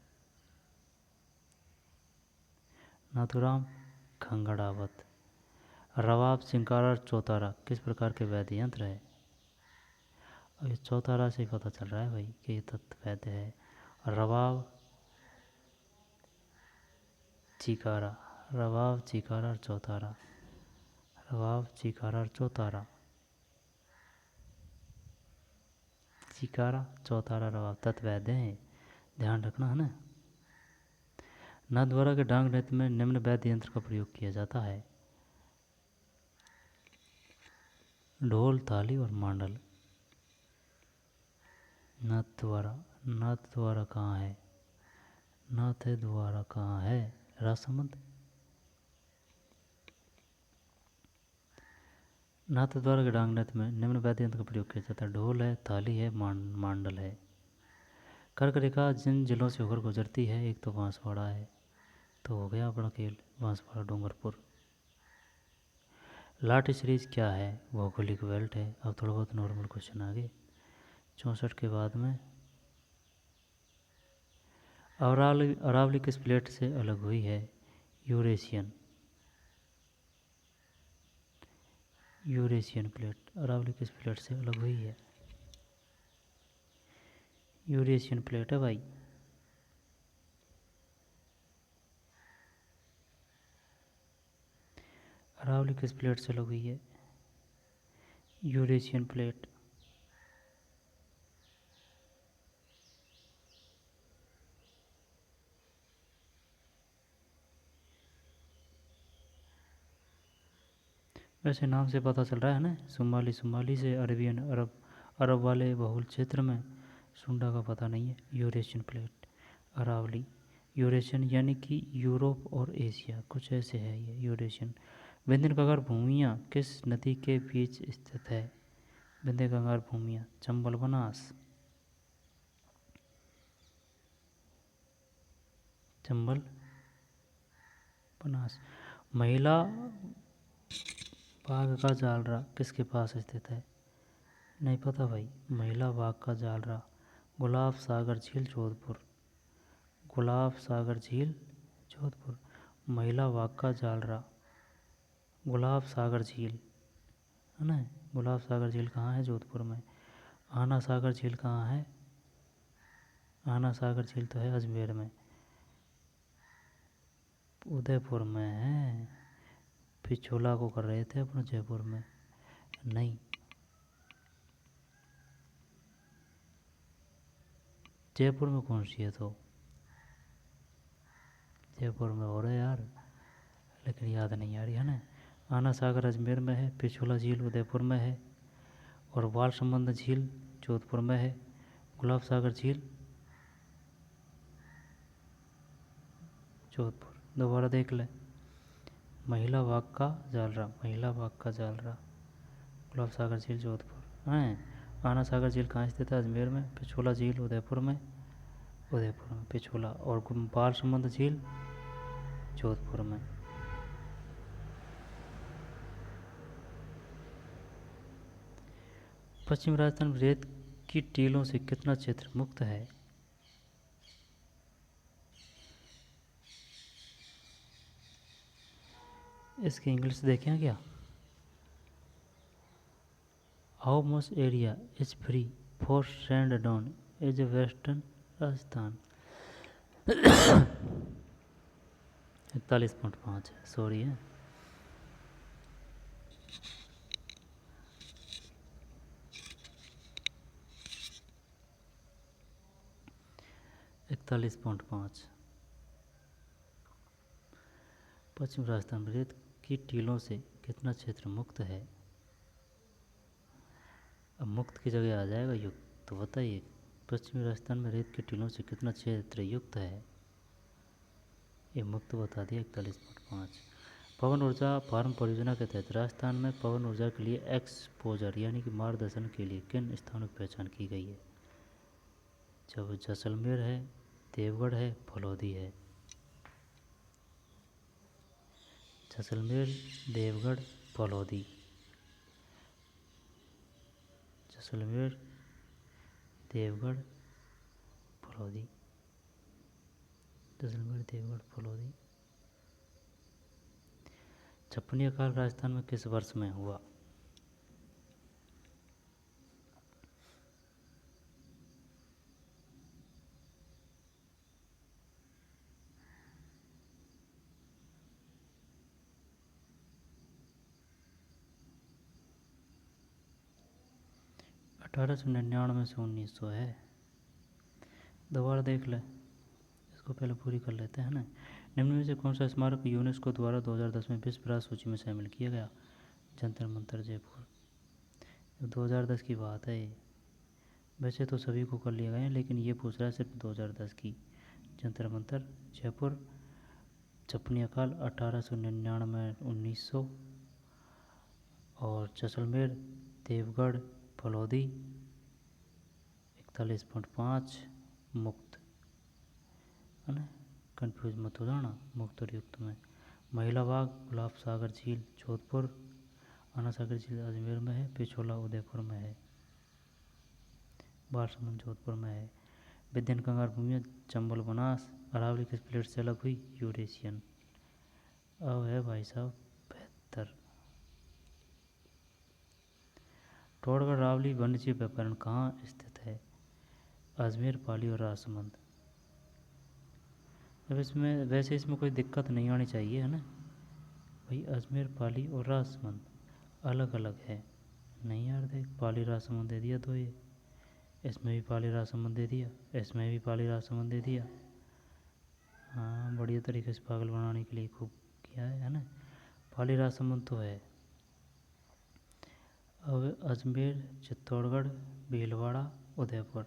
नाथूराम खंगड़ावत। रवाब चिंकारा चौतारा किस प्रकार के वाद्य यंत्र है? अब ये चौतारा से ही पता चल रहा है भाई कि ये तत्व वाद्य है। रवाब चिकारा, रवाब चिकारा और चौतारा, रवाब चिकारा और चौतारा, चिकारा चौतारा रवाब तत्व वाद्य हैं, ध्यान रखना है ना। नाथद्वारा के डांग नृत्य में निम्न वाद्य यंत्र का प्रयोग किया जाता है? ढोल, थाली और मांडल। नाथद्वारा, नाथद्वारा कहाँ है? नाथद्वारा कहाँ है? राजसमंद। नाथद्वारा के डांग नृत्य में निम्न वाद्य यंत्र का प्रयोग किया जाता है? ढोल है, थाली है, मांडल है। कर्क रेखा जिन जिलों से होकर गुजरती है, एक तो बांसवाड़ा है, तो हो गया अपना खेल बांसवाड़ा डूंगरपुर। लाठी सीरीज क्या है? भौगोलिक बेल्ट है। अब थोड़ा बहुत नॉर्मल क्वेश्चन आगे 64 के बाद में। अरावली किस प्लेट से अलग हुई है? Eurasian, Eurasian plate. अरावली किस प्लेट से अलग हुई है? यूरेशियन प्लेट है भाई। अरावली किस प्लेट से अलग हुई है? Eurasian plate. वैसे नाम से पता चल रहा है ना, सुमाली, सुमाली से अरबियन, अरब, अरब वाले बहुल क्षेत्र में सुंडा का पता नहीं है। यूरेशियन प्लेट, अरावली, यूरेशियन यानी कि यूरोप और एशिया, कुछ ऐसे है ये यूरेशियन। विंध्य गंगार भूमियाँ किस नदी के बीच स्थित है? विंध्य गंगार भूमियाँ, चंबल, बनास, चंबल, बनास। महिला बाघ का जालरा किसके पास स्थित है? नहीं पता भाई। महिला बाघ का जालरा, गुलाब सागर झील, जोधपुर, गुलाब सागर झील, जोधपुर। महिला बाघ का जालरा, गुलाब सागर झील है ना। गुलाब सागर झील कहाँ है? जोधपुर में। आना सागर झील कहाँ है? आना सागर झील तो है अजमेर में, उदयपुर में है। पिछोला को कर रहे थे अपने जयपुर में, नहीं। जयपुर में कौन सी है? तो जयपुर में हो रहा है यार, लेकिन याद नहीं आ रही है ना। आना सागर अजमेर में है, पिछोला झील उदयपुर में है, और बालसमंद झील जोधपुर में है। गुलाब सागर झील जोधपुर। दोबारा देख ले। महिला बाघ का जालरा, महिला बाघ का जालरा, गुलाब सागर झील जोधपुर हैं। आना सागर झील कहाँ स्थित है? अजमेर में। पिछोला झील उदयपुर में, उदयपुर में पिछोला। और बालसमंद झील जोधपुर में। पश्चिम राजस्थान में रेत की टीलों से कितना क्षेत्र मुक्त है? इसकी इंग्लिश देखें क्या? How much area is free for sand down is western Rajasthan? 41.5 है, सॉरी है। इकतालीस पॉइंट पाँच। पश्चिम राजस्थान में रेत की टीलों से कितना क्षेत्र मुक्त है? अब मुक्त की जगह आ जाएगा युक्त, तो बताइए पश्चिमी राजस्थान में रेत के टीलों से कितना क्षेत्र युक्त है? ये मुक्त बता दिया 41.5। पवन ऊर्जा फार्म परियोजना के तहत राजस्थान में पवन ऊर्जा के लिए एक्सपोजर यानी कि मार्गदर्शन के लिए किन स्थानों की पहचान की गई है? जब जैसलमेर है, देवगढ़ है, फलौदी है। जैसलमेर, देवगढ़, फलौदी। जैसलमेर, देवगढ़, फलौदी। जैसलमेर, देवगढ़, फलौदी। छप्पन अकाल राजस्थान में किस वर्ष में हुआ? 1899 से 1900 है। दोबारा देख ले, इसको पहले पूरी कर लेते हैं ना। निम्न में से कौन सा स्मारक यूनेस्को द्वारा 2010 में विश्व विरासत सूची में शामिल किया गया? जंतर मंतर जयपुर। 2010 की बात है ये, वैसे तो सभी को कर लिया गया, लेकिन ये पूछ रहा है सिर्फ 2010 की। जंतर मंतर जयपुर, छप्पन अकाल 1899 1900, और जैसलमेर, देवगढ़, फलौदी 41.5 मुक्त, है ना, कन्फ्यूज मत हो जाना मुक्त और युक्त में। महिला बाग, गुलाब सागर झील जोधपुर, आना सागर झील अजमेर में है, पिछोला उदयपुर में है, बालसमुंद जोधपुर में है। विद्यन कंगार भूमि, चंबल बनास। अरावली किस प्लेट से अलग हुई? यूरेशियन। अब है भाई साहब 72। टोडगढ़ अरावली वन्यजीव अभ्यारण्य कहाँ स्थित है? अजमेर, पाली और राजसमंद। अब इसमें वैसे इसमें कोई दिक्कत नहीं आनी चाहिए, है ना भाई। अजमेर, पाली और राजसमंद अलग अलग है। नहीं यार, देख पाली राजसमंद दे दिया तो ये, इसमें भी पाली राजसमंद दे दिया, इसमें भी पाली राजसमंद दे दिया। हाँ, बढ़िया तरीके से पागल बनाने के लिए खूब किया है ना। पाली राजसमंद तो है। अब अजमेर, चित्तौड़गढ़, भीलवाड़ा, उदयपुर।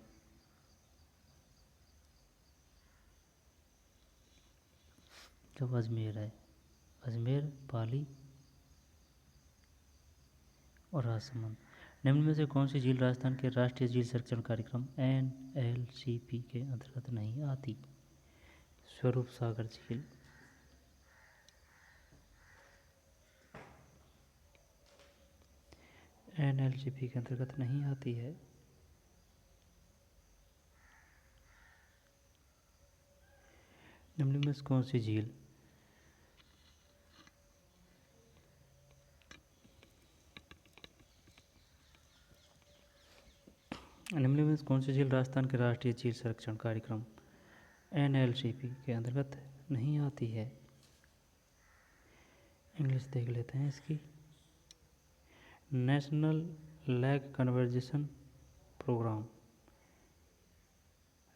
जब अजमेर है, अजमेर, पाली और राजसमंद। निम्न में से कौन सी झील राजस्थान के राष्ट्रीय झील संरक्षण कार्यक्रम NLCP के अंतर्गत नहीं आती? स्वरूप सागर झील। NLCP के अंतर्गत नहीं आती है। निम्न में से कौन सी झील निम्न में से कौन सी झील राजस्थान के राष्ट्रीय झील संरक्षण कार्यक्रम NLCP के अंतर्गत नहीं आती है? इंग्लिश देख लेते हैं इसकी। नेशनल लैग कन्वर्जेशन प्रोग्राम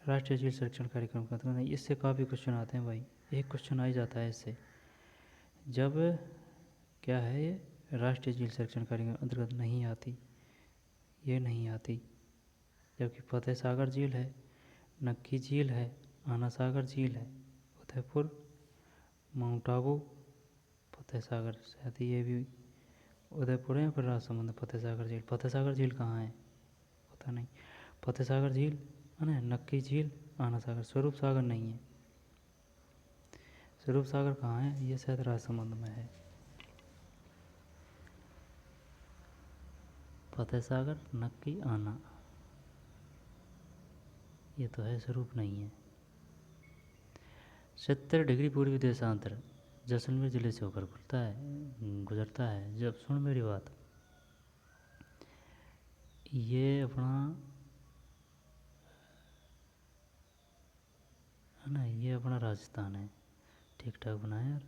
राष्ट्रीय झील संरक्षण कार्यक्रम का अंतर्गत नहीं। इससे काफ़ी क्वेश्चन आते हैं भाई, एक क्वेश्चन आ ही जाता है इससे। जब क्या है ये राष्ट्रीय झील संरक्षण कार्यक्रम अंतर्गत नहीं आती, ये नहीं आती, जबकि फतेह सागर झील है, नक्की झील है, आना सागर झील है, उदयपुर, माउंट आबू, फतेह सागर। शायद ये भी उदयपुर है या फिर राजसमंद। फतेह सागर झील, फतेह सागर झील कहाँ है पता नहीं। फतेह सागर झील है ना, नक्की झील, आना सागर। स्वरूप सागर नहीं है। स्वरूप सागर कहाँ है? ये शायद राजसमंद में है। फतेह सागर, नक्की, आना, ये तो है, स्वरूप नहीं है। 70 डिग्री पूर्वी देशांतर जैसलमेर जिले से होकर गुजरता है। जब सुन मेरी बात, ये अपना है ना, ये अपना राजस्थान है। ठीक ठाक बना यार,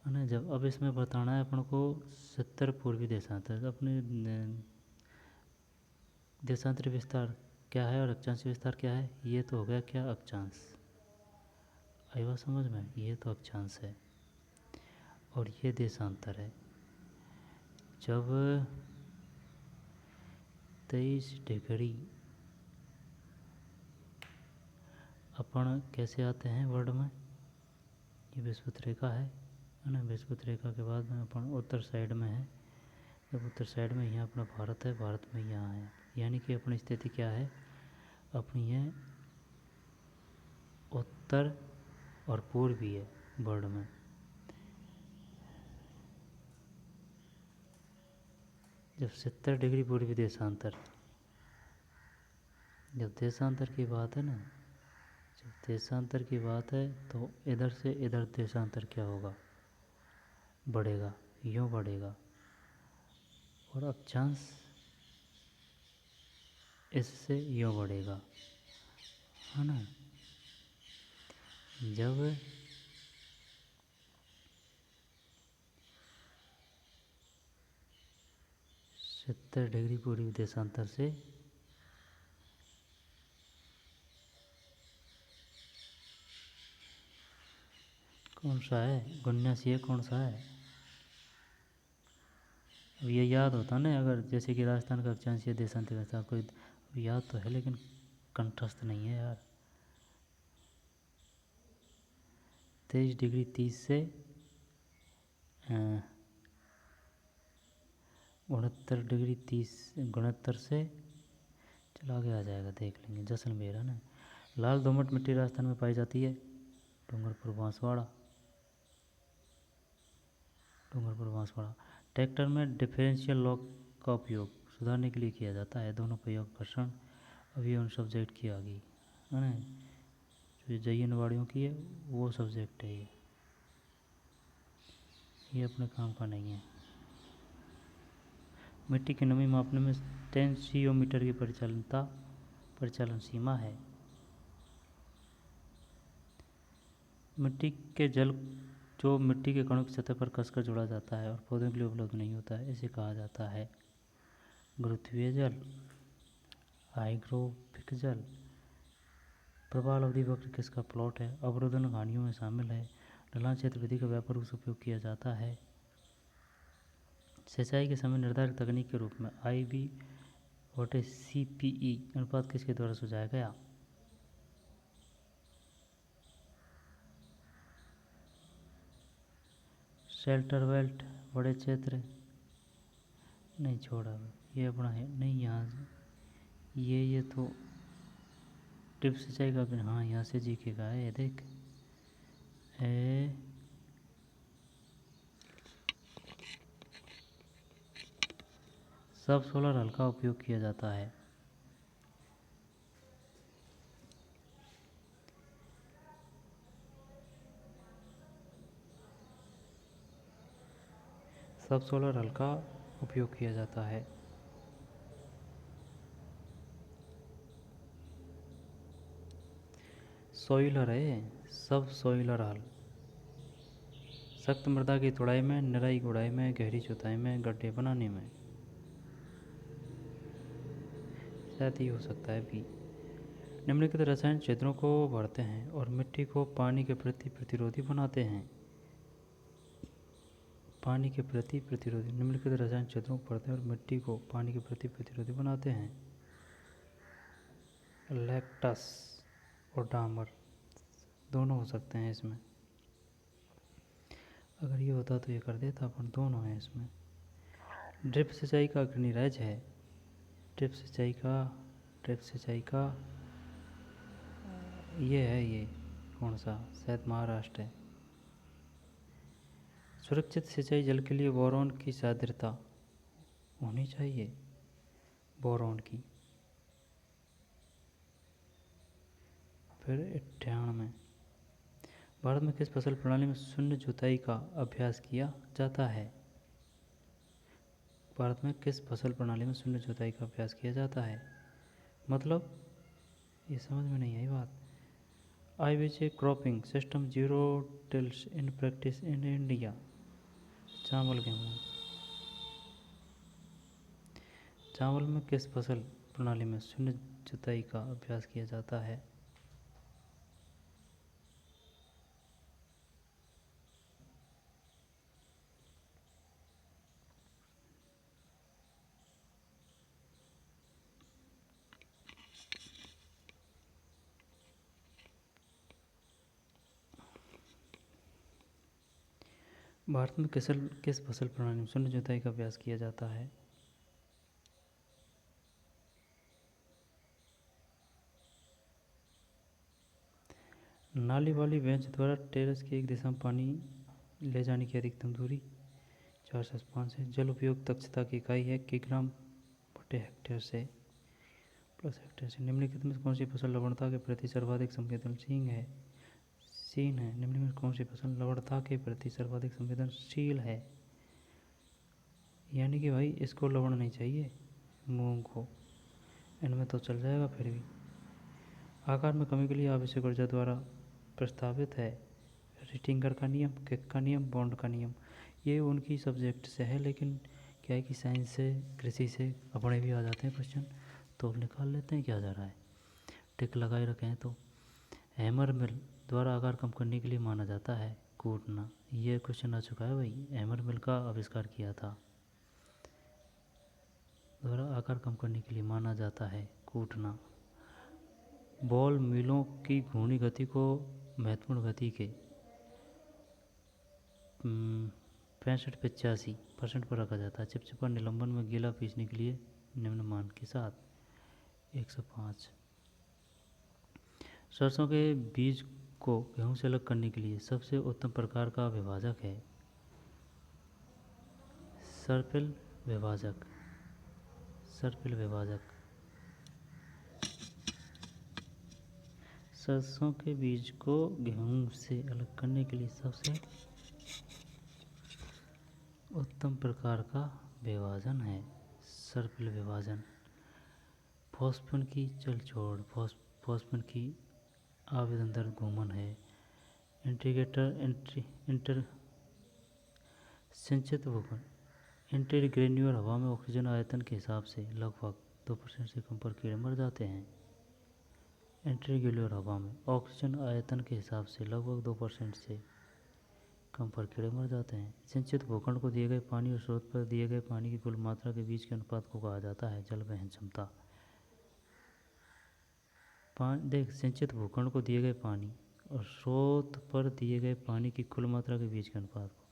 है ना। जब अब इसमें बताना है अपन को 70 पूर्वी देशांतर, अपने देशांतर विस्तार क्या है और अक्षांश विस्तार क्या है? ये तो हो गया क्या, अक्षांश। आई बात समझ में? ये तो अक्षांश है और ये देशांतर है। जब 23 डिग्री अपन कैसे आते हैं वर्ल्ड में, ये विषुवत रेखा है ना। विषुवत रेखा के बाद में अपन उत्तर साइड में है। जब उत्तर साइड में यहाँ अपना भारत है, भारत में यहाँ है, यानी कि अपनी स्थिति क्या है, अपनी है उत्तर और पूर्वी है वर्ल्ड में। जब 70 डिग्री पूर्वी देशांतर, जब देशांतर की बात है ना, जब देशांतर की बात है तो इधर से इधर देशांतर क्या होगा, बढ़ेगा, यूँ बढ़ेगा। और अक्षांश इससे यूँ बढ़ेगा, है ना। जब 70 डिग्री पूर्वी देशांतर से कौन सा है 79 है, कौन सा है। अब ये याद होता ना, अगर जैसे कि राजस्थान का अक्षांशीय देशांतर था कोई, अब याद तो है लेकिन कंठस्थ नहीं है यार। 23 डिग्री 30 से 69 डिग्री 30, 69 से चला आगे आ जाएगा, देख लेंगे। जैसलमेर है ना। लाल दोमट मिट्टी राजस्थान में पाई जाती है, डूंगरपुर बांसवाड़ा, डूंगरपुर बांसवाड़ा। ट्रैक्टर में डिफरेंशियल लॉक का उपयोग सुधारने के लिए किया जाता है, दोनों प्रयोग घर्षण अभी उन सब्जेक्ट की आ गई है ना। जो जयन वाड़ियों की है वो सब्जेक्ट है, ये अपने काम का नहीं है। मिट्टी की नमी मापने में टेंसियोमीटर की परिचालन सीमा है। मिट्टी के जल जो मिट्टी के कणों की सतह पर कसकर जोड़ा जाता है और पौधों के लिए उपलब्ध नहीं होता है, इसे कहा जाता है गुरुत्वीय जल, हाइग्रोफिक जल। प्रवाल अवधि वक्र किसका प्लॉट है, अवरोधन कहानियों में शामिल है। ढलान क्षेत्र विधि का व्यापक रूप से उपयोग किया जाता है। सिंचाई के समय निर्धारित तकनीक के रूप में IV/CPE अनुपात किसके द्वारा सुझाया गया। शेल्टर बेल्ट, बड़े क्षेत्र नहीं छोड़ा, ये अपना है नहीं। यहाँ से ये तो टिप सिंचाई का भी, हाँ यहाँ से जीके का है, ये देख सब सोलर हल का उपयोग किया जाता है। सब सोलर हल का उपयोग किया जाता है। सॉइलर है, सब सॉइलर हल। सख्त मृदा की तुड़ाई में, निराई गुड़ाई में, गहरी जुताई में, गड्ढे बनाने में। शायद ही हो सकता है भी। निम्नलिखित रसायन क्षेत्रों को भरते हैं और मिट्टी को पानी के प्रति प्रतिरोधी बनाते हैं। पानी के प्रति प्रतिरोधी, निम्नलिखित रसायन क्षेत्रों को भरते हैं और मिट्टी को पानी के प्रति प्रतिरोधी बनाते हैं। लैक्टस और डामर दोनों हो सकते हैं इसमें। अगर ये होता तो ये कर देता, अपन दोनों हैं इसमें। ड्रिप सिंचाई का अग्रणी राज्य है, ड्रिप सिंचाई का ये है, ये कौन सा, शायद महाराष्ट्र है। सुरक्षित सिंचाई जल के लिए बोरॉन की सांद्रता होनी चाहिए, बोरॉन की। फिर 98 भारत में किस फसल प्रणाली में शून्य जुताई का अभ्यास किया जाता है। भारत में किस फसल प्रणाली में शून्य जुताई का अभ्यास किया जाता है, मतलब ये समझ में नहीं आई बात। IBC cropping system zero tills in practice in India. चावल गेहूँ, चावल में किस फसल प्रणाली में शून्य जुताई का अभ्यास किया जाता है। भारत में किस फसल प्रणाली में शून्य जुताई का अभ्यास किया जाता है? नाली वाली बेंच द्वारा टेरेस की एक दिशा में पानी ले जाने की अधिकतम दूरी 4 से 5 है। जल उपयोग दक्षता की इकाई है किग्राम बटे हेक्टेयर से प्लस हेक्टेयर से। निम्नलिखित में कौन सी फसल लवणता के प्रति सर्वाधिक संवेदनशील है? सीन है। निम्नलिखित में कौन सी फसल लवणता के प्रति सर्वाधिक संवेदनशील है? यानी कि भाई इसको लवण नहीं चाहिए, मूंग को, इनमें तो चल जाएगा फिर भी। आकार में कमी के लिए आवश्यक ऊर्जा द्वारा प्रस्तावित है रिटिंगर का नियम, किक का नियम, बॉन्ड का नियम। ये उनकी सब्जेक्ट से है, लेकिन क्या है कि साइंस से, कृषि से अपने भी आ जाते हैं क्वेश्चन, तो निकाल लेते हैं क्या जा रहा है, टिक लगाए रखे हैं। तो हैमर मिल द्वारा आकार कम करने के लिए माना जाता है कूटना। ये क्वेश्चन आ चुका है भाई, हैमर मिल का आविष्कार किया था, द्वारा आकार कम करने के लिए माना जाता है कूटना। बॉल मिलों की घूर्णी गति को महत्वपूर्ण गति के 65-85% पर रखा जाता है। चिपचिपा निलंबन में गीला पीसने के लिए निम्न मान के साथ 105। सरसों के बीज को गेहूं से अलग करने के लिए सबसे उत्तम प्रकार का विभाजक है सर्पिल विभाजक। सर्पिल विभाजक। सरसों के बीज को गेहूं से अलग करने के लिए सबसे उत्तम प्रकार का विभाजन है सर्पिल विभाजन। फॉस्फेन की चल छोड़, फॉस्फेन की आवेदन दर घूमन है। इंटर संचित भूखंड इंटरग्रेन्यूलर हवा में ऑक्सीजन आयतन के हिसाब से लगभग 2% से कम पर कीड़े मर जाते हैं। इंटरग्रेन्यूलर हवा में ऑक्सीजन आयतन के हिसाब से लगभग 2% से कम पर कीड़े मर जाते हैं। सिंचित भूखंड को दिए गए पानी और स्रोत पर दिए गए पानी की कुल मात्रा के बीच के अनुपात को कहा जाता है जल वहन क्षमता। देख, सिंचित भूखंड को दिए गए पानी और स्रोत पर दिए गए पानी की कुल मात्रा के बीच के अनुपात को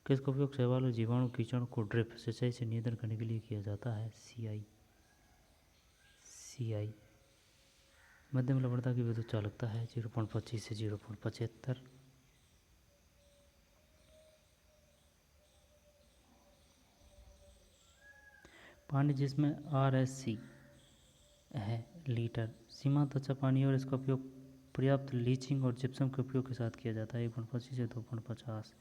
किसका उपयोग शैवाल और जीवाणु कीटाणु को ड्रिप सिंचाई से नियंत्रण करने के लिए किया जाता है? सीआई। मध्यम लवणता की विद्युत चालकता है 0.25 से 0.75। पानी जिसमें RSC है लीटर सीमांत अच्छा पानी और इसका उपयोग पर्याप्त लीचिंग और जिप्सम के उपयोग के साथ किया जाता है 1.25 से 2.50।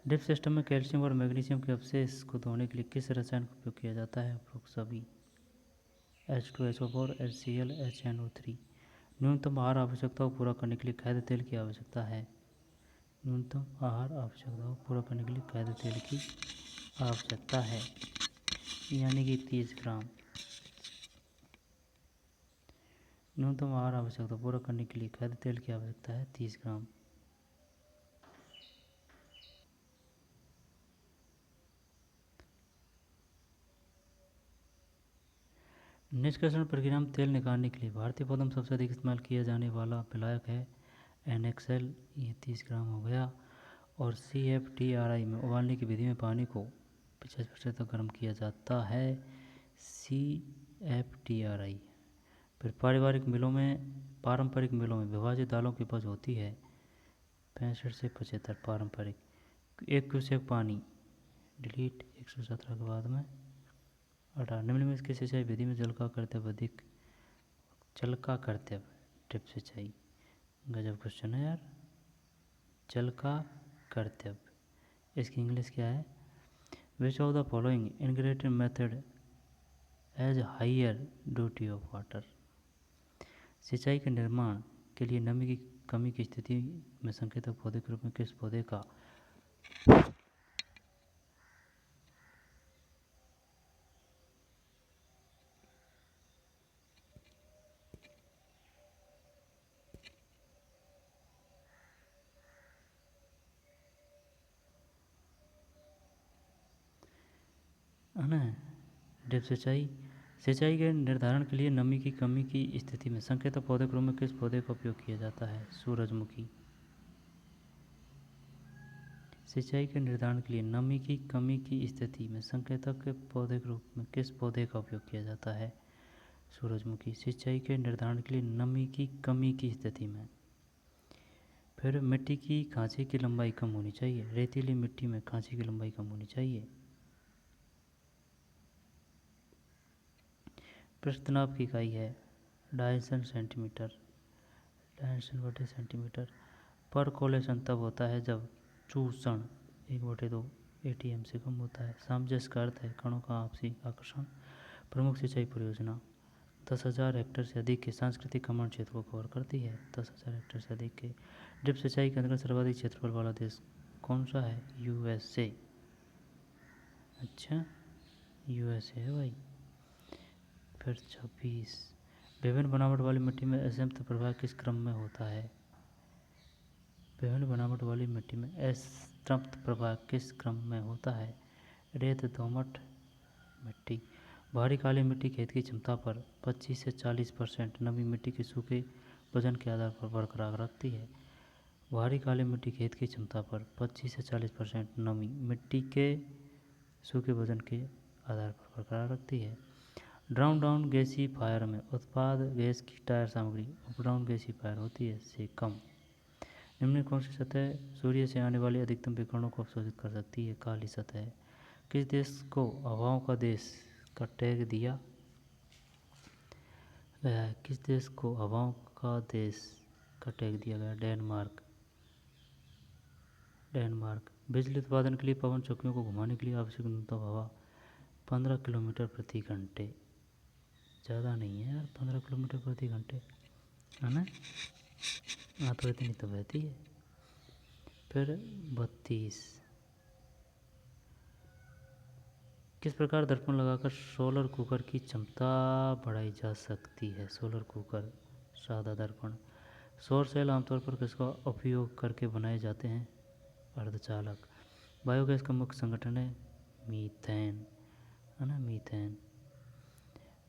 ड्रिप सिस्टम में कैल्शियम और मैग्नीशियम के अवशेष को धोने के लिए किस रसायन का उपयोग किया जाता है? उपरोक्त सभी H2SO4 HCl HNO3। न्यूनतम आहार आवश्यकताओं को पूरा करने के लिए खाद्य तेल की आवश्यकता है। न्यूनतम आहार आवश्यकताओं को पूरा करने के लिए खाद्य तेल की आवश्यकता है, यानी कि 30 ग्राम। न्यूनतम आहार आवश्यकता पूरा करने के लिए खाद्य तेल की आवश्यकता है 30 ग्राम। निष्कर्षण प्रक्रिया में तेल निकालने के लिए भारतीय पौधों में सबसे अधिक इस्तेमाल किया जाने वाला विलायक है NXL, ये 30 ग्राम हो गया। और CFTRI में उबालने की विधि में पानी को 50% तक गर्म किया जाता है CFTRI। फिर पारंपरिक मिलों में विभाजित दालों की उपज होती है 65 से 75 पारंपरिक। 1 क्यूसेक पानी डिलीट 117 के बाद में 18। निम्न में इसकी सिंचाई विधि में जल का कर्तव्य ड्रिप सिंचाई। गजब क्वेश्चन है यार, जल का कर्तव्य। इसकी इंग्लिश क्या है? Which of the following integrated method as higher duty of water. सिंचाई के निर्माण के लिए नमी की कमी की स्थिति में संकेतक पौधे के रूप में किस पौधे का है ना? ड्रिप सिंचाई। सिंचाई के निर्धारण के लिए नमी की कमी की स्थिति में संकेतक पौधे के रूप में किस पौधे का उपयोग किया जाता है? सूरजमुखी। सिंचाई के निर्धारण के लिए नमी की कमी की स्थिति में संकेतक के पौधे के रूप में किस पौधे का उपयोग किया जाता है? सूरजमुखी। सिंचाई के निर्धारण के लिए नमी की कमी की स्थिति में। फिर मिट्टी की खांचे की लंबाई कम होनी चाहिए। रेतीली मिट्टी में खांचे की लंबाई कम होनी चाहिए। पृष्ठ तनाव की इकाई है डायमेंशन सेंटीमीटर, डायमेंशन बटे सेंटीमीटर। परकोलेशन तब होता है जब चूषण 1/2 ATM से कम होता है। सामंजस्य का अर्थ है कणों का आपसी आकर्षण। प्रमुख सिंचाई परियोजना 10,000 हेक्टेयर से अधिक के सांस्कृतिक कमांड क्षेत्र को कवर करती है। 10,000 हेक्टेयर से अधिक के। ड्रिप सिंचाई के अंतर्गत सर्वाधिक क्षेत्रफल वाला देश कौन सा है? USA। अच्छा, USA है भाई। फिर 26, विभिन्न बनावट वाली मिट्टी में असंतृप्त प्रवाह किस क्रम में होता है? विभिन्न बनावट वाली मिट्टी में असंतृप्त प्रवाह किस क्रम में होता है? रेत, दोमट मिट्टी। भारी काली मिट्टी खेत की क्षमता पर 25 से 40% नमी मिट्टी के सूखे वजन के आधार पर बरकरार रखती है। भारी काली मिट्टी खेत की क्षमता पर 25 से 40% नमी मिट्टी के सूखे वजन के आधार पर बरकरार रखती है। डाउन गैसीफायर में उत्पाद गैस की टायर सामग्री अपडाउन गैसीफायर होती है से कम। निम्न कौन सी सतह सूर्य से आने वाले अधिकतम विकिरणों को अवशोषित कर सकती है? काली सतह। किस देश को हवाओं का देश का टैग दिया गया है? किस देश को हवाओं का देश का टैग दिया गया? डेनमार्क। डेनमार्क। बिजली उत्पादन के लिए पवन चक्कियों को घुमाने के लिए आवश्यक न्यूनतम हवा 15 किलोमीटर प्रति घंटे। ज़्यादा नहीं है यार, 15 किलोमीटर प्रति घंटे है ना। हाँ, तो इतनी तो बहती है। फिर 32, किस प्रकार दर्पण लगाकर सोलर कुकर की क्षमता बढ़ाई जा सकती है? सोलर कुकर, सादा दर्पण। सौर सेल आमतौर पर किसका उपयोग करके बनाए जाते हैं? अर्धचालक। बायोगैस का मुख्य संगठन है मीथेन, है ना, मीथेन।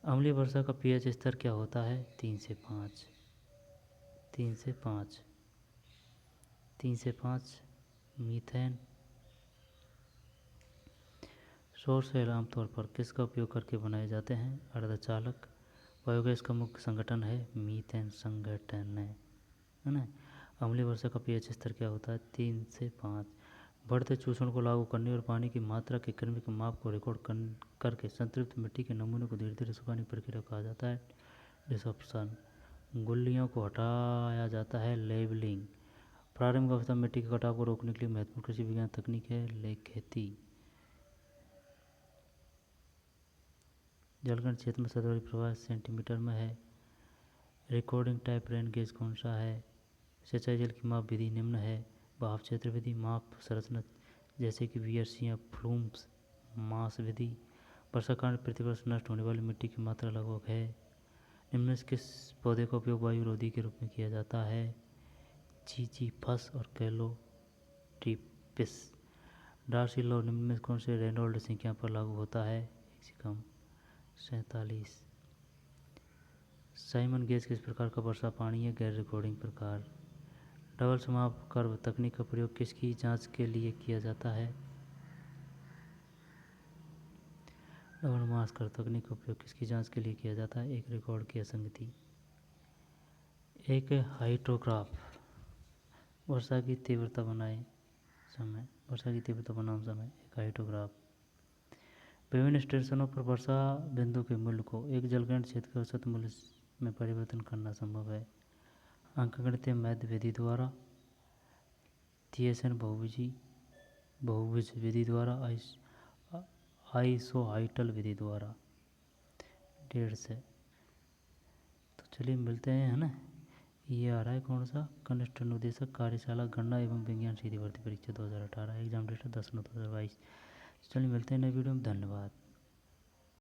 अम्लीय वर्षा का pH स्तर क्या होता है? 3 से 5। 3 से 5, 3 से 5 मीथेन। सौर सेल आमतौर पर किसका उपयोग करके बनाए जाते हैं? अर्धचालक। बायोगैस का मुख्य संगठन है मीथेन संगठन है ना। अम्लीय वर्षा का pH स्तर क्या होता है? 3 से 5। बढ़ते चूषण को लागू करने और पानी की मात्रा के क्रमिक माप को रिकॉर्ड करके संतृप्त मिट्टी के नमूने को धीरे धीरे सुखाने की प्रक्रिया कहा जाता है डिसॉप्शन। गुल्लियों को हटाया जाता है लेबलिंग। प्रारंभिक अवस्था में मिट्टी के कटाव को रोकने के लिए महत्वपूर्ण कृषि विज्ञान तकनीक है लेक खेती। जलखंड क्षेत्र में सतही प्रवाह सेंटीमीटर में है। रिकॉर्डिंग टाइप रेन गेज कौन सा है? सिंचाई जल की माप विधि निम्न है। भाप क्षेत्र विधि, माप संरचना जैसे कि VRC, फ्लूम्स, मास विधि। वर्षा कारण प्रतिवर्ष नष्ट होने वाली मिट्टी की मात्रा लगभग है। निम्न में से किस पौधे का उपयोग वायुरोधी के रूप में किया जाता है? चीचीफस और कैलोट्रिपिस। डार्सी लॉ निम्न में कौन से रेनॉल्ड संख्या पर लागू होता है? 1 से कम 47। साइमन गेज किस प्रकार का वर्षा पानी है? गैर रिकॉर्डिंग प्रकार। डबल समाप कर्व तकनीक का प्रयोग किसकी जांच के लिए किया जाता है? डबल मास कर्व तकनीक का प्रयोग किसकी जांच के लिए किया जाता है? एक रिकॉर्ड की असंगति। एक हाइड्रोग्राफ वर्षा की तीव्रता बनाम समय एक हाइड्रोग्राफ। विभिन्न स्टेशनों पर वर्षा बिंदु के मूल्य को एक जलग्रहण क्षेत्र के औसत मूल्य में परिवर्तन करना संभव है अंकगणितीय माध्य विधि द्वारा, थियसन बहुभुज विधि द्वारा, आइसोहाइटल विधि द्वारा। 1.5 से। तो चलिए मिलते हैं, है ना। ये आ रहा है कौन सा? कनिष्ठ अनुदेशक कार्यशाला गणना एवं विज्ञान सीधी भर्ती परीक्षा 2018 एग्जाम डेट 10/9/2022। चलिए मिलते हैं नए वीडियो में। धन्यवाद।